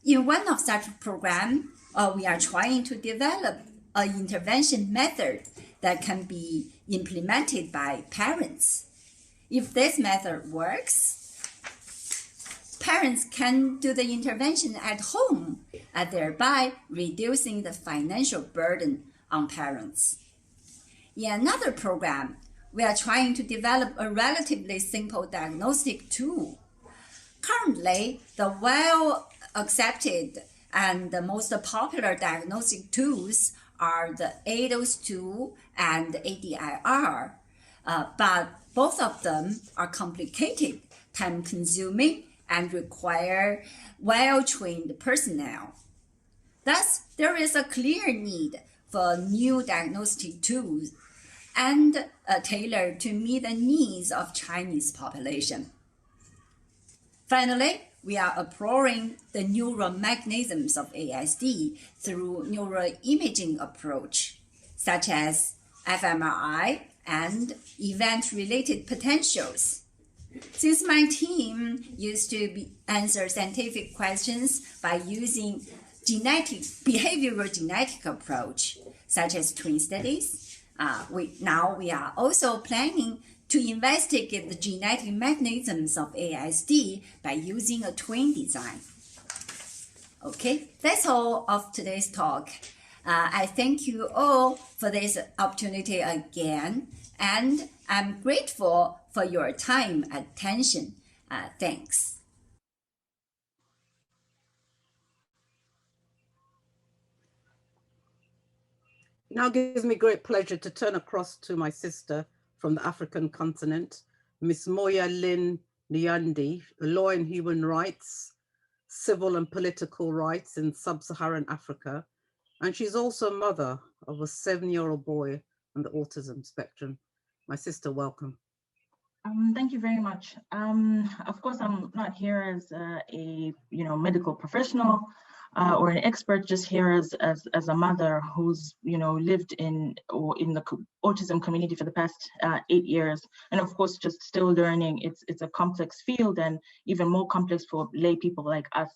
In one of such programs, we are trying to develop an intervention method that can be implemented by parents. If this method works, parents can do the intervention at home, thereby reducing the financial burden on parents. In another program, we are trying to develop a relatively simple diagnostic tool. Currently, the accepted and the most popular diagnostic tools are the ADOS2 and ADIR, but both of them are complicated, time-consuming, and require well-trained personnel. Thus, there is a clear need for new diagnostic tools and tailored to meet the needs of Chinese population. Finally, we are exploring the neural mechanisms of ASD through neuroimaging approach, such as fMRI and event-related potentials. Since my team used to answer scientific questions by using behavioral genetic approach, such as twin studies, we are also planning to investigate the genetic mechanisms of ASD by using a twin design. Okay, that's all of today's talk. I thank you all for this opportunity again, and I'm grateful for your time and attention. Thanks. Now gives me great pleasure to turn across to my sister from the African continent, Miss Moya Lynn Nyandi, a lawyer in human rights, civil and political rights in sub-Saharan Africa. And she's also a mother of a 7-year-old boy on the autism spectrum. My sister, welcome. Thank you very much. Of course, I'm not here as a medical professional or an expert, just here as a mother who's lived in the autism community for the past 8 years, and of course just still learning. It's a complex field and even more complex for lay people like us.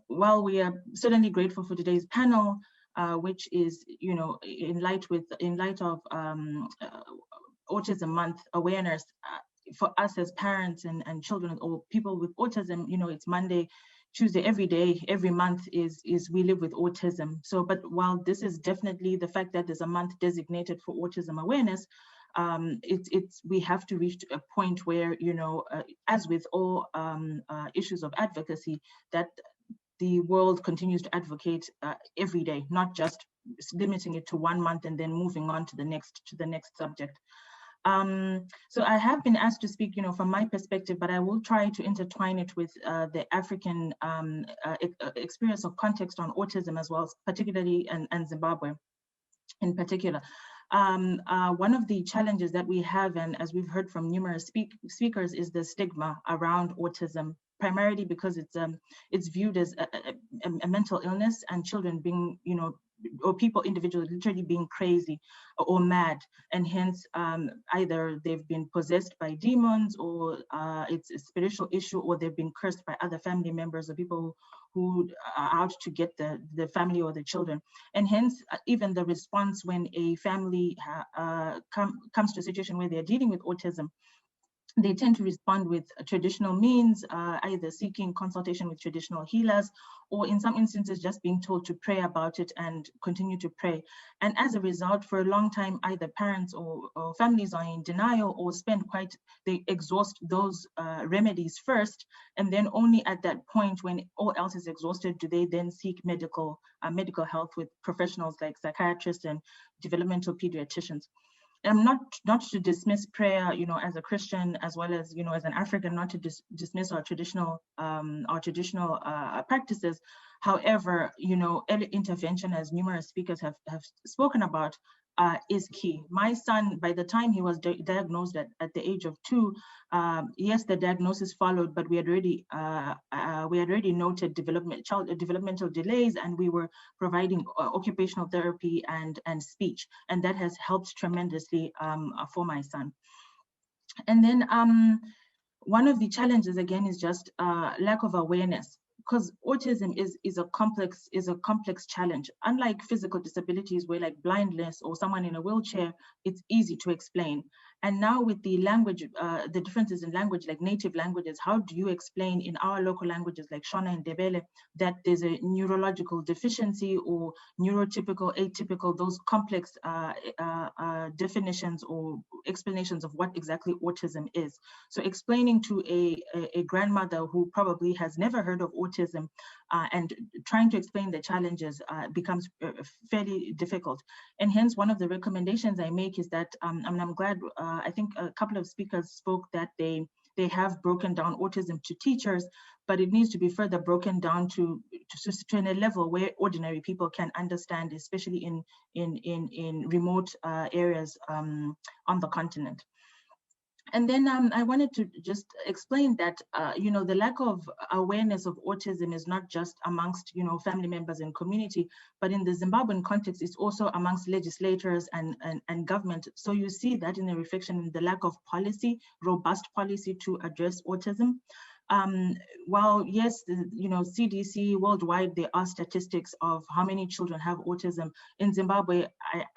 While we are certainly grateful for today's panel, which is in light of Autism Month awareness, for us as parents and children or people with autism, it's Monday, Tuesday, every day, every month is we live with autism. So, but while this is definitely the fact that there's a month designated for autism awareness, we have to reach a point where, as with all issues of advocacy, that the world continues to advocate every day, not just limiting it to 1 month and then moving on to the next subject. So I have been asked to speak, from my perspective, but I will try to intertwine it with the African experience or context on autism as well, particularly and Zimbabwe in particular. One of the challenges that we have, and as we've heard from numerous speakers, is the stigma around autism, primarily because it's viewed as a mental illness, and children being, or people individually literally being crazy or mad, and hence either they've been possessed by demons, or it's a spiritual issue, or they've been cursed by other family members or people who are out to get the family or the children. And hence even the response when a family comes to a situation where they're dealing with autism, they tend to respond with traditional means, either seeking consultation with traditional healers, or in some instances just being told to pray about it and continue to pray. And as a result, for a long time, either parents or families are in denial, or they exhaust those remedies first, and then only at that point when all else is exhausted do they then seek medical help with professionals like psychiatrists and developmental pediatricians. I'm not to dismiss prayer, as a Christian, as well as, as an African, not to dismiss our traditional practices. However, early intervention, as numerous speakers have spoken about, is key. My son, by the time he was diagnosed at the age of 2, yes, the diagnosis followed, but we had already noted developmental delays, and we were providing occupational therapy and speech, and that has helped tremendously for my son. And then one of the challenges again is just lack of awareness, because autism is a complex challenge. Unlike physical disabilities where like blindness or someone in a wheelchair, it's easy to explain. And now with the language, the differences in language, like native languages, how do you explain in our local languages like Shona and Ndebele that there's a neurological deficiency or neurotypical, atypical, those complex definitions or explanations of what exactly autism is. So explaining to a grandmother who probably has never heard of autism and trying to explain the challenges becomes fairly difficult. And hence one of the recommendations I make is that, and I'm glad, I think a couple of speakers spoke that they have broken down autism to teachers, but it needs to be further broken down to a level where ordinary people can understand, especially in remote areas on the continent. And then I wanted to just explain that, you know, the lack of awareness of autism is not just amongst, you know, family members and community, but in the Zimbabwean context, it's also amongst legislators and government. So you see that in a reflection in the lack of policy, robust policy to address autism. While yes, you know, CDC worldwide, there are statistics of how many children have autism. In Zimbabwe,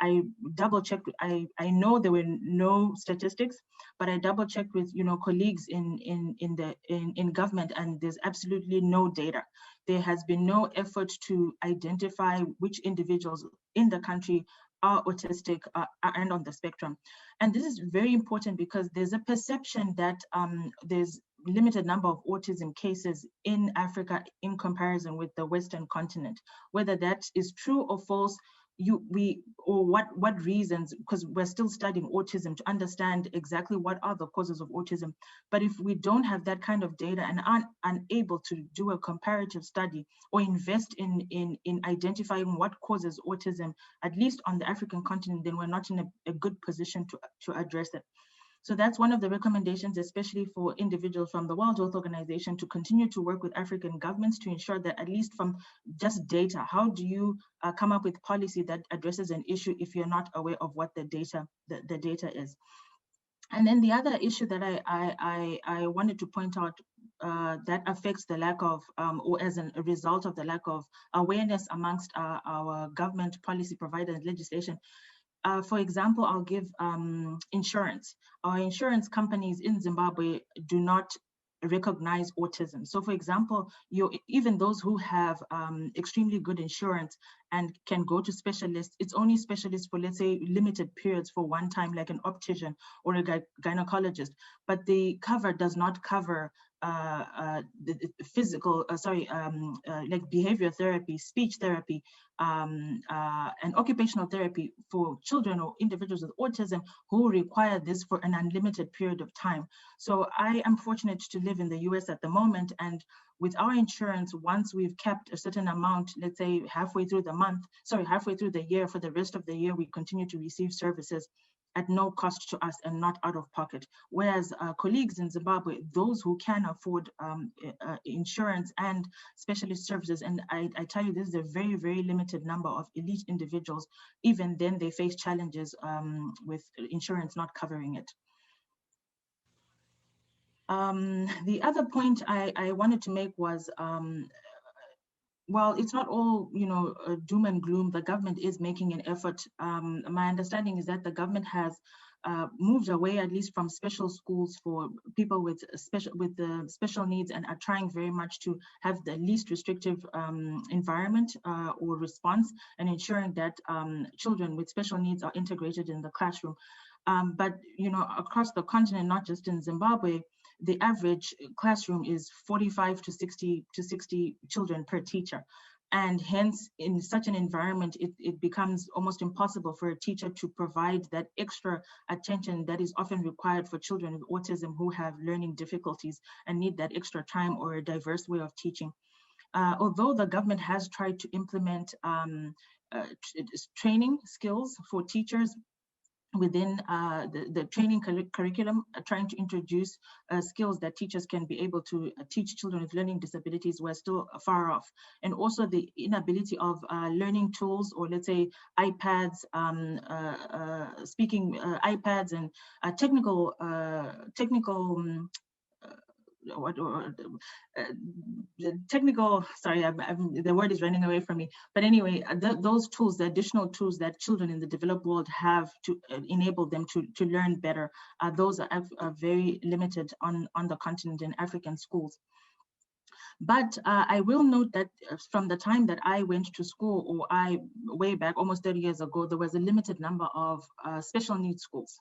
I double checked. I know there were no statistics, but I double checked with, you know, colleagues in government, and there's absolutely no data. There has been no effort to identify which individuals in the country are autistic and on the spectrum. And this is very important because there's a perception that there's limited number of autism cases in Africa in comparison with the Western continent. Whether that is true or false, what reasons, because we're still studying autism to understand exactly what are the causes of autism. But if we don't have that kind of data and aren't unable to do a comparative study or invest in identifying what causes autism, at least on the African continent, then we're not in a good position to address it. So that's one of the recommendations, especially for individuals from the World Health Organization, to continue to work with African governments to ensure that at least from just data, how do you come up with policy that addresses an issue if you're not aware of what the data is? And then the other issue that I wanted to point out that affects the lack of, or as a result of the lack of awareness amongst our government policy providers, legislation. For example, I'll give insurance. Our insurance companies in Zimbabwe do not recognize autism. So for example, even those who have extremely good insurance and can go to specialists, it's only specialists for, let's say, limited periods for one time, like an optician or a gynecologist, but the cover does not cover the physical, like behavior therapy, speech therapy, and occupational therapy for children or individuals with autism who require this for an unlimited period of time. So I am fortunate to live in the US at the moment, and with our insurance, once we've kept a certain amount, let's say halfway through the year, for the rest of the year, we continue to receive services at no cost to us and not out of pocket. Whereas colleagues in Zimbabwe, those who can afford insurance and specialist services, and I tell you, this is a very, very limited number of elite individuals, even then they face challenges with insurance not covering it. The other point I wanted to make was, well, it's not all, you know, doom and gloom. The government is making an effort. My understanding is that the government has moved away, at least from special schools for people with special needs, and are trying very much to have the least restrictive environment or response, and ensuring that children with special needs are integrated in the classroom. But, you know, across the continent, not just in Zimbabwe, the average classroom is 45 to 60 children per teacher. And hence, in such an environment, it becomes almost impossible for a teacher to provide that extra attention that is often required for children with autism who have learning difficulties and need that extra time or a diverse way of teaching. Although the government has tried to implement training skills for teachers within the training curriculum, trying to introduce skills that teachers can be able to teach children with learning disabilities, we're still far off. And also the inability of learning tools, or let's say iPads, iPads and technical the technical, sorry, the word is running away from me. But anyway, those tools, the additional tools that children in the developed world have to enable them to learn better, those are very limited on the continent in African schools. But I will note that from the time that I went to school, or way back, almost 30 years ago, there was a limited number of special needs schools.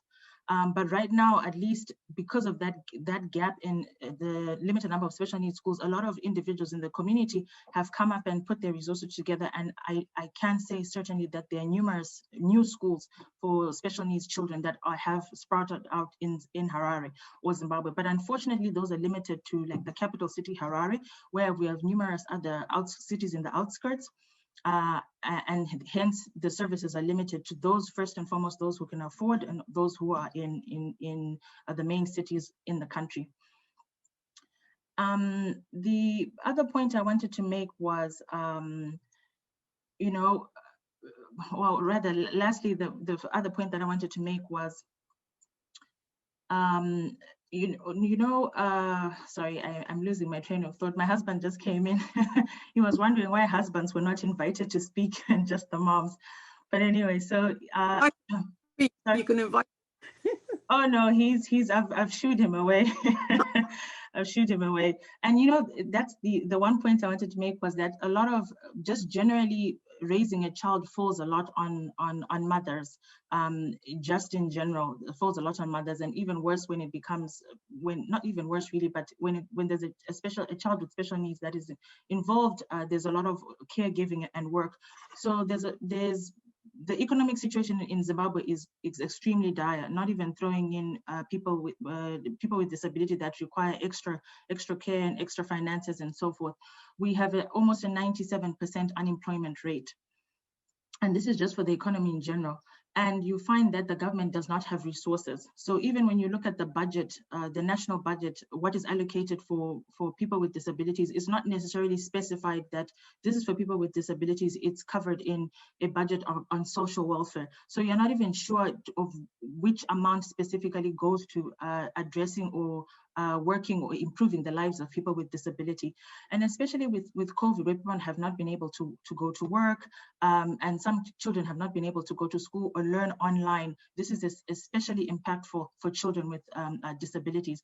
But right now, at least because of that gap in the limited number of special needs schools, a lot of individuals in the community have come up and put their resources together. And I can say certainly that there are numerous new schools for special needs children that have sprouted out in Harare or Zimbabwe. But unfortunately, those are limited to like the capital city, Harare, where we have numerous other cities in the outskirts. And hence the services are limited to those, first and foremost, those who can afford, and those who are in the main cities in the country. The other point I wanted to make was, you know, well, rather, lastly, the other point that I wanted to make was, sorry, I'm losing my train of thought. My husband just came in. He was wondering why husbands were not invited to speak and just the moms. But anyway, so you can invite. Oh no, I've shooed him away. I've shooed him away. And you know, that's the one point I wanted to make, was that a lot of just generally raising a child falls a lot on mothers. Just in general, it falls a lot on mothers, and even worse when it becomes, not even worse really, but when there's a child with special needs that is involved, there's a lot of caregiving and work. So the economic situation in Zimbabwe is extremely dire. Not even throwing in people with disability that require extra care and extra finances and so forth. We have almost a 97% unemployment rate, and this is just for the economy in general. And you find that the government does not have resources. So even when you look at the budget, the national budget, what is allocated for people with disabilities is not necessarily specified that this is for people with disabilities. It's covered in a budget on social welfare. So you're not even sure of which amount specifically goes to addressing or working or improving the lives of people with disability. And especially with COVID, where people have not been able to go to work, and some children have not been able to go to school or learn online. This is especially impactful for children with disabilities.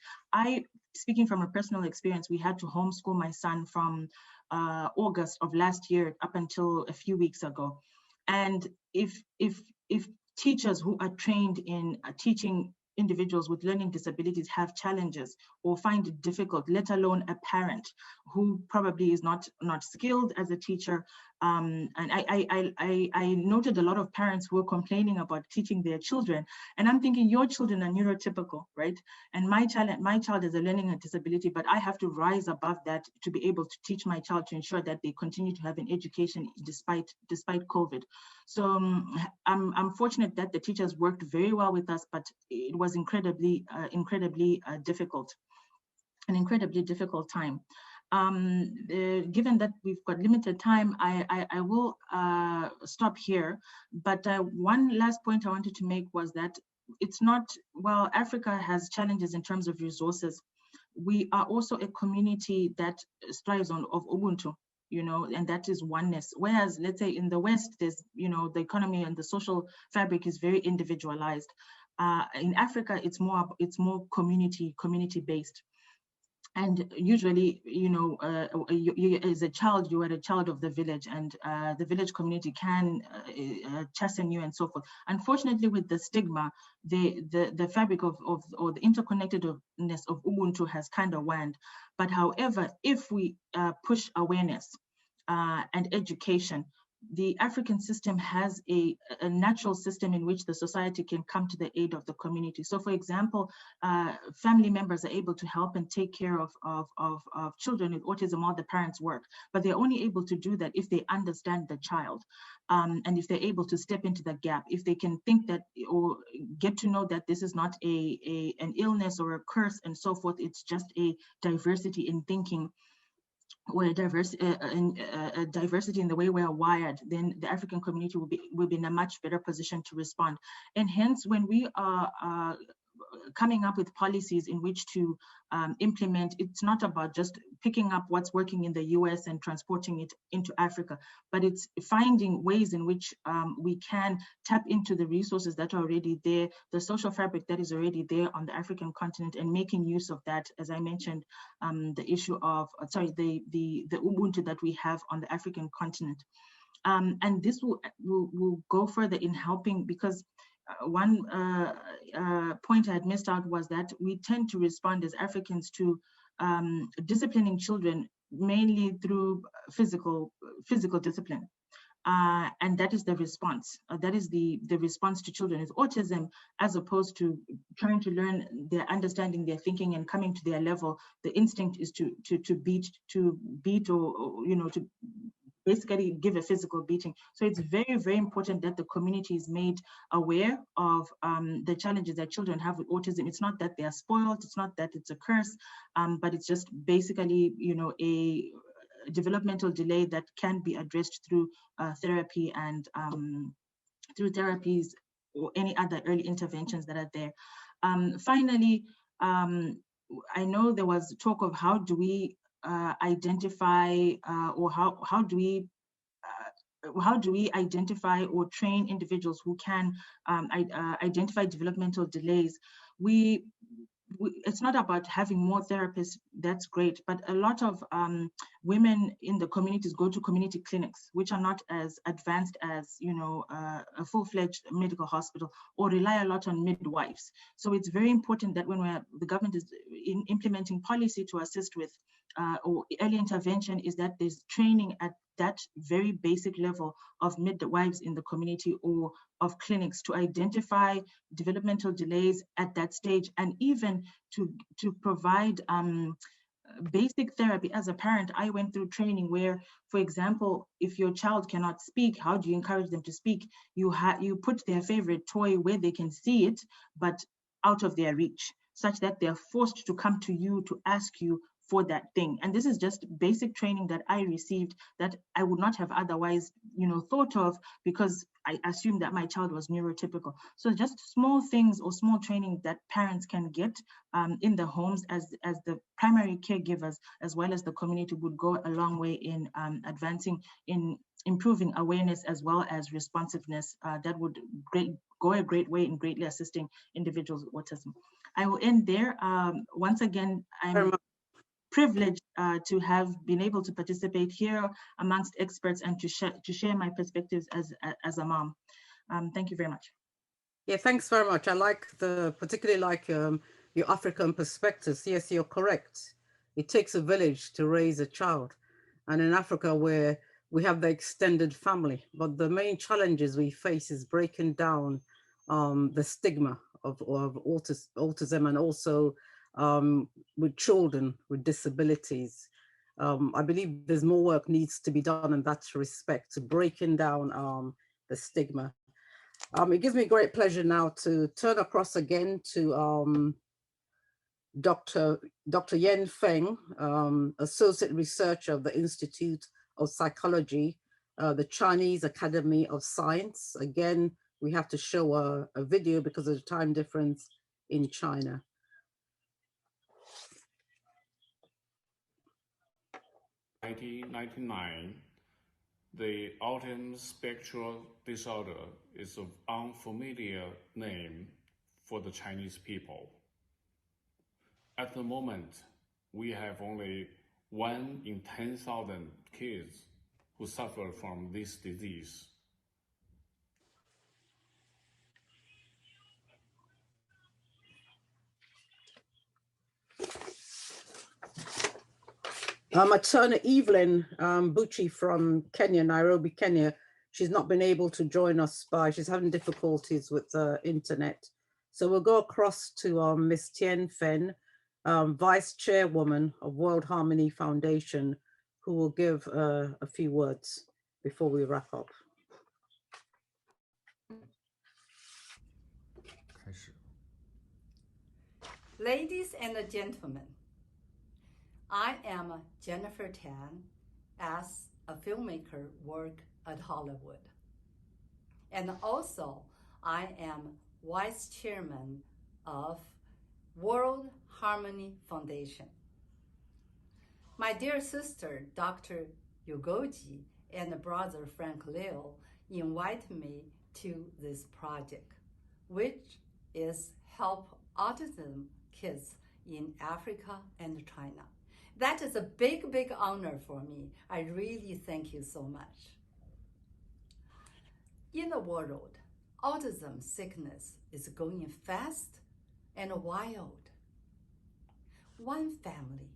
Speaking from a personal experience, we had to homeschool my son from August of last year up until a few weeks ago. And if teachers who are trained in teaching individuals with learning disabilities have challenges or find it difficult, let alone a parent who probably is not skilled as a teacher. And I noted a lot of parents who were complaining about teaching their children, and I'm thinking, your children are neurotypical, right? And my child has a learning disability, but I have to rise above that to be able to teach my child to ensure that they continue to have an education despite COVID. So I'm fortunate that the teachers worked very well with us, but it was incredibly difficult, an incredibly difficult time. Given that we've got limited time, I will stop here. But one last point I wanted to make was that it's not, while Africa has challenges in terms of resources, we are also a community that strives of Ubuntu, and that is oneness. Whereas, let's say in the West, there's, the economy and the social fabric is very individualized. In Africa, it's more community based. And usually, as a child, you are a child of the village, and the village community can chasten you and so forth. Unfortunately, with the stigma, the fabric or the interconnectedness of Ubuntu has kind of waned. But however, if we push awareness and education, the African system has a natural system in which the society can come to the aid of the community. So, for example, family members are able to help and take care of children with autism while the parents work, but they're only able to do that if they understand the child, and if they're able to step into the gap, if they can think that or get to know that this is not an illness or a curse and so forth. It's just a diversity in thinking, or a diversity in the way we are wired, then the African community will be in a much better position to respond. And hence, when we are coming up with policies in which to implement. It's not about just picking up what's working in the US and transporting it into Africa, but it's finding ways in which we can tap into the resources that are already there, the social fabric that is already there on the African continent, and making use of that. As I mentioned, the issue of, the Ubuntu that we have on the African continent. And this will go further in helping, because one point I had missed out was that we tend to respond as Africans to disciplining children mainly through physical discipline. And that is the response. That is the response to children with autism, as opposed to trying to learn their understanding, their thinking, and coming to their level. The instinct is to beat, or to basically give a physical beating. So it's very, very important that the community is made aware of the challenges that children have with autism. It's not that they are spoiled, it's not that it's a curse, but it's just basically, a developmental delay that can be addressed through therapy and through therapies or any other early interventions that are there. Finally, I know there was talk of how do we identify or how do we identify or train individuals who can identify developmental delays. It's not about having more therapists, that's great, but a lot of women in the communities go to community clinics, which are not as advanced as a full-fledged medical hospital, or rely a lot on midwives. So it's very important that when the government is implementing policy to assist with or early intervention, is that there's training at that very basic level of midwives in the community or of clinics to identify developmental delays at that stage, and even to provide basic therapy. As a parent, I went through training where, for example, if your child cannot speak, how do you encourage them to speak? You put their favorite toy where they can see it, but out of their reach, such that they're forced to come to you to ask you for that thing. And this is just basic training that I received that I would not have otherwise, thought of, because I assumed that my child was neurotypical. So just small things or small training that parents can get in the homes as the primary caregivers, as well as the community, would go a long way in advancing, in improving awareness as well as responsiveness. That would go a great way in greatly assisting individuals with autism. I will end there. Once again, I'm privileged to have been able to participate here amongst experts and to share my perspectives as a mom. Thank you very much. Yeah, thanks very much. I particularly like your African perspectives. Yes, you're correct. It takes a village to raise a child. And in Africa, where we have the extended family, but the main challenges we face is breaking down the stigma of autism, and also with children with disabilities. I believe there's more work needs to be done in that respect, to breaking down the stigma. It gives me great pleasure now to turn across again to Dr. Yen Feng, Associate Researcher of the Institute of Psychology, the Chinese Academy of Science. Again, we have to show a video because of the time difference in China. 1999, the autism spectrum disorder is an unfamiliar name for the Chinese people. At the moment, we have only 1 in 10,000 kids who suffer from this disease. Maternal Evelyn Bucci from Kenya, Nairobi, Kenya. She's not been able to join us she's having difficulties with the internet. So we'll go across to Ms. Tien Fen, Vice Chairwoman of World Harmony Foundation, who will give a few words before we wrap up. Ladies and gentlemen, I am Jennifer Tan, as a filmmaker work at Hollywood. And also, I am Vice Chairman of World Harmony Foundation. My dear sister, Dr. Yugoji, and brother Frank Liu invited me to this project, which is help autism kids in Africa and China. That is a big, big honor for me. I really thank you so much. In the world, autism sickness is going fast and wild. One family,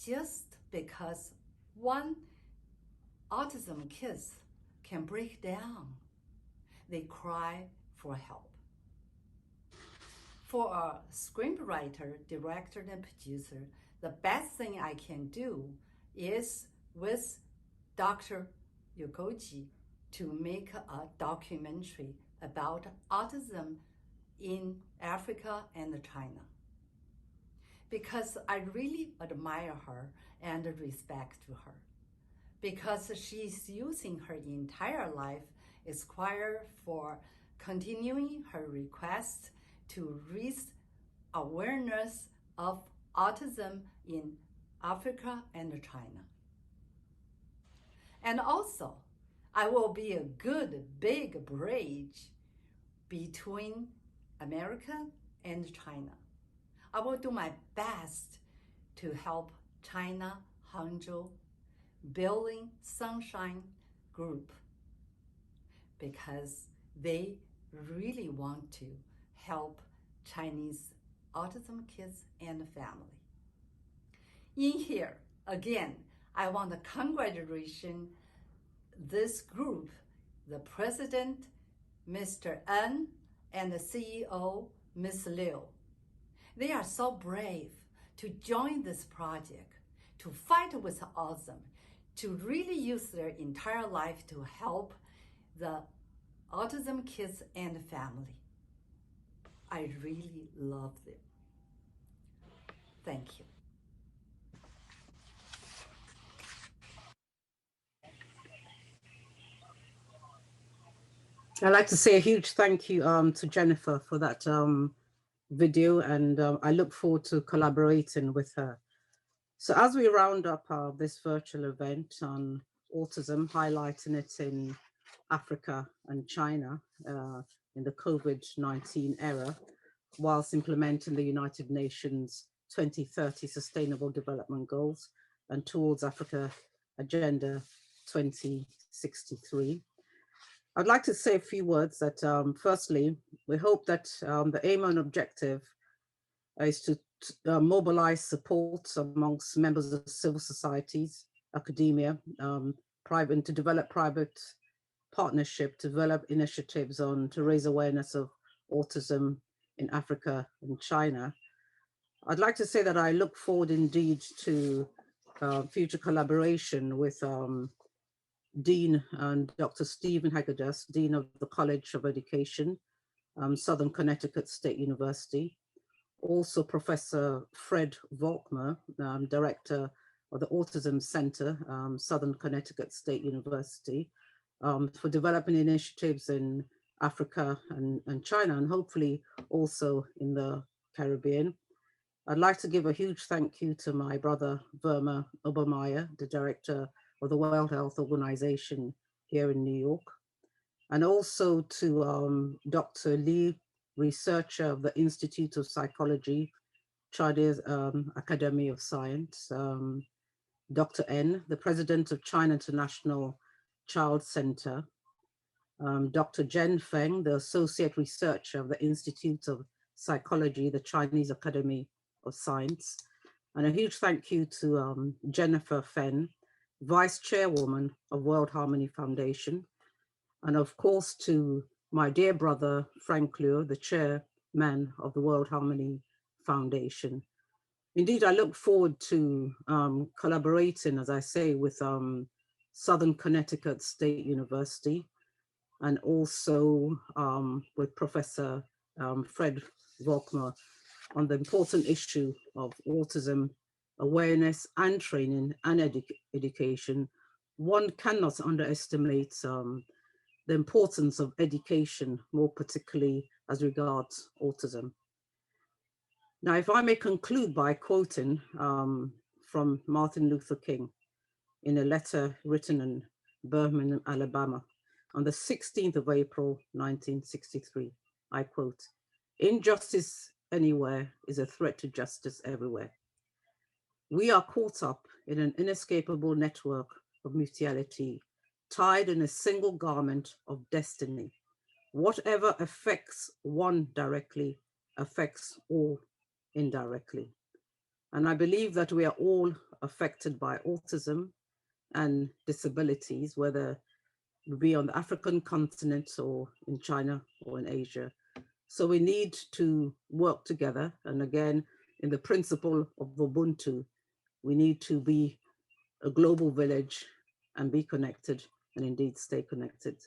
just because one autism kid can break down, they cry for help. For a screenwriter, director, and producer, the best thing I can do is with Dr. Yugoji to make a documentary about autism in Africa and China. Because I really admire her and respect to her. Because she's using her entire life Esquire for continuing her request to raise awareness of autism in Africa and China. And also, I will be a good big bridge between America and China. I will do my best to help China, Hangzhou, building Sunshine Group, because they really want to help Chinese autism kids and family. In here, again, I want to congratulate this group, the president, Mr. N, and the CEO, Ms. Liu. They are so brave to join this project, to fight with autism, to really use their entire life to help the autism kids and family. I really love them. Thank you. I'd like to say a huge thank you to Jennifer for that video, and I look forward to collaborating with her. So as we round up this virtual event on autism, highlighting it in Africa and China in the COVID-19 era, whilst implementing the United Nations 2030 Sustainable Development Goals and towards Africa Agenda 2063. I'd like to say a few words that firstly, we hope that the aim and objective is to mobilize support amongst members of civil societies, academia, private, and to develop private partnership, develop initiatives to raise awareness of autism in Africa and China. I'd like to say that I look forward indeed to future collaboration with Dean and Dr. Stephen Hagedus, Dean of the College of Education, Southern Connecticut State University. Also Professor Fred Volkmer, Director of the Autism Center, Southern Connecticut State University, for developing initiatives in Africa and China, and hopefully also in the Caribbean. I'd like to give a huge thank you to my brother, Verma Obermeyer, the Director of the World Health Organization here in New York, and also to Dr. Li, researcher of the Institute of Psychology, Chinese Academy of Science, Dr. N, the President of China International Child Center, Dr. Jen Feng, the Associate Researcher of the Institute of Psychology, the Chinese Academy of Science, and a huge thank you to Jennifer Fenn, Vice Chairwoman of World Harmony Foundation, and of course to my dear brother, Frank Liu, the Chairman of the World Harmony Foundation. Indeed, I look forward to collaborating, as I say, with Southern Connecticut State University, and also with Professor Fred Volkmer on the important issue of autism awareness and training and education. One cannot underestimate the importance of education, more particularly as regards autism. Now, if I may conclude by quoting from Martin Luther King in a letter written in Birmingham, Alabama, on the 16th of April, 1963, I quote, "Injustice anywhere is a threat to justice everywhere. We are caught up in an inescapable network of mutuality, tied in a single garment of destiny. Whatever affects one directly affects all indirectly." And I believe that we are all affected by autism and disabilities, whether it be on the African continent or in China or in Asia. So we need to work together. And again, in the principle of Ubuntu, we need to be a global village and be connected and indeed stay connected.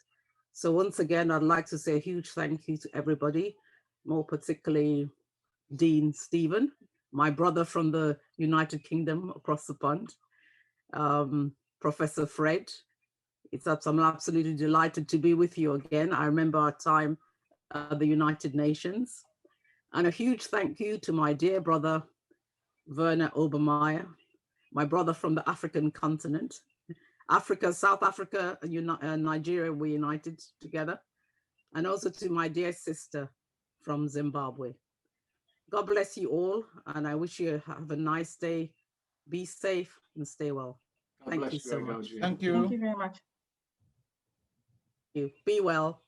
So once again, I'd like to say a huge thank you to everybody, more particularly Dean Stephen, my brother from the United Kingdom across the pond, Professor Fred. I'm absolutely delighted to be with you again. I remember our time at the United Nations. And a huge thank you to my dear brother, Werner Obermeyer, my brother from the African continent. Africa, South Africa, and Nigeria were united together. And also to my dear sister from Zimbabwe. God bless you all, and I wish you have a nice day. Be safe and stay well. Thank you so much. Thank you. Thank you very much. Be well.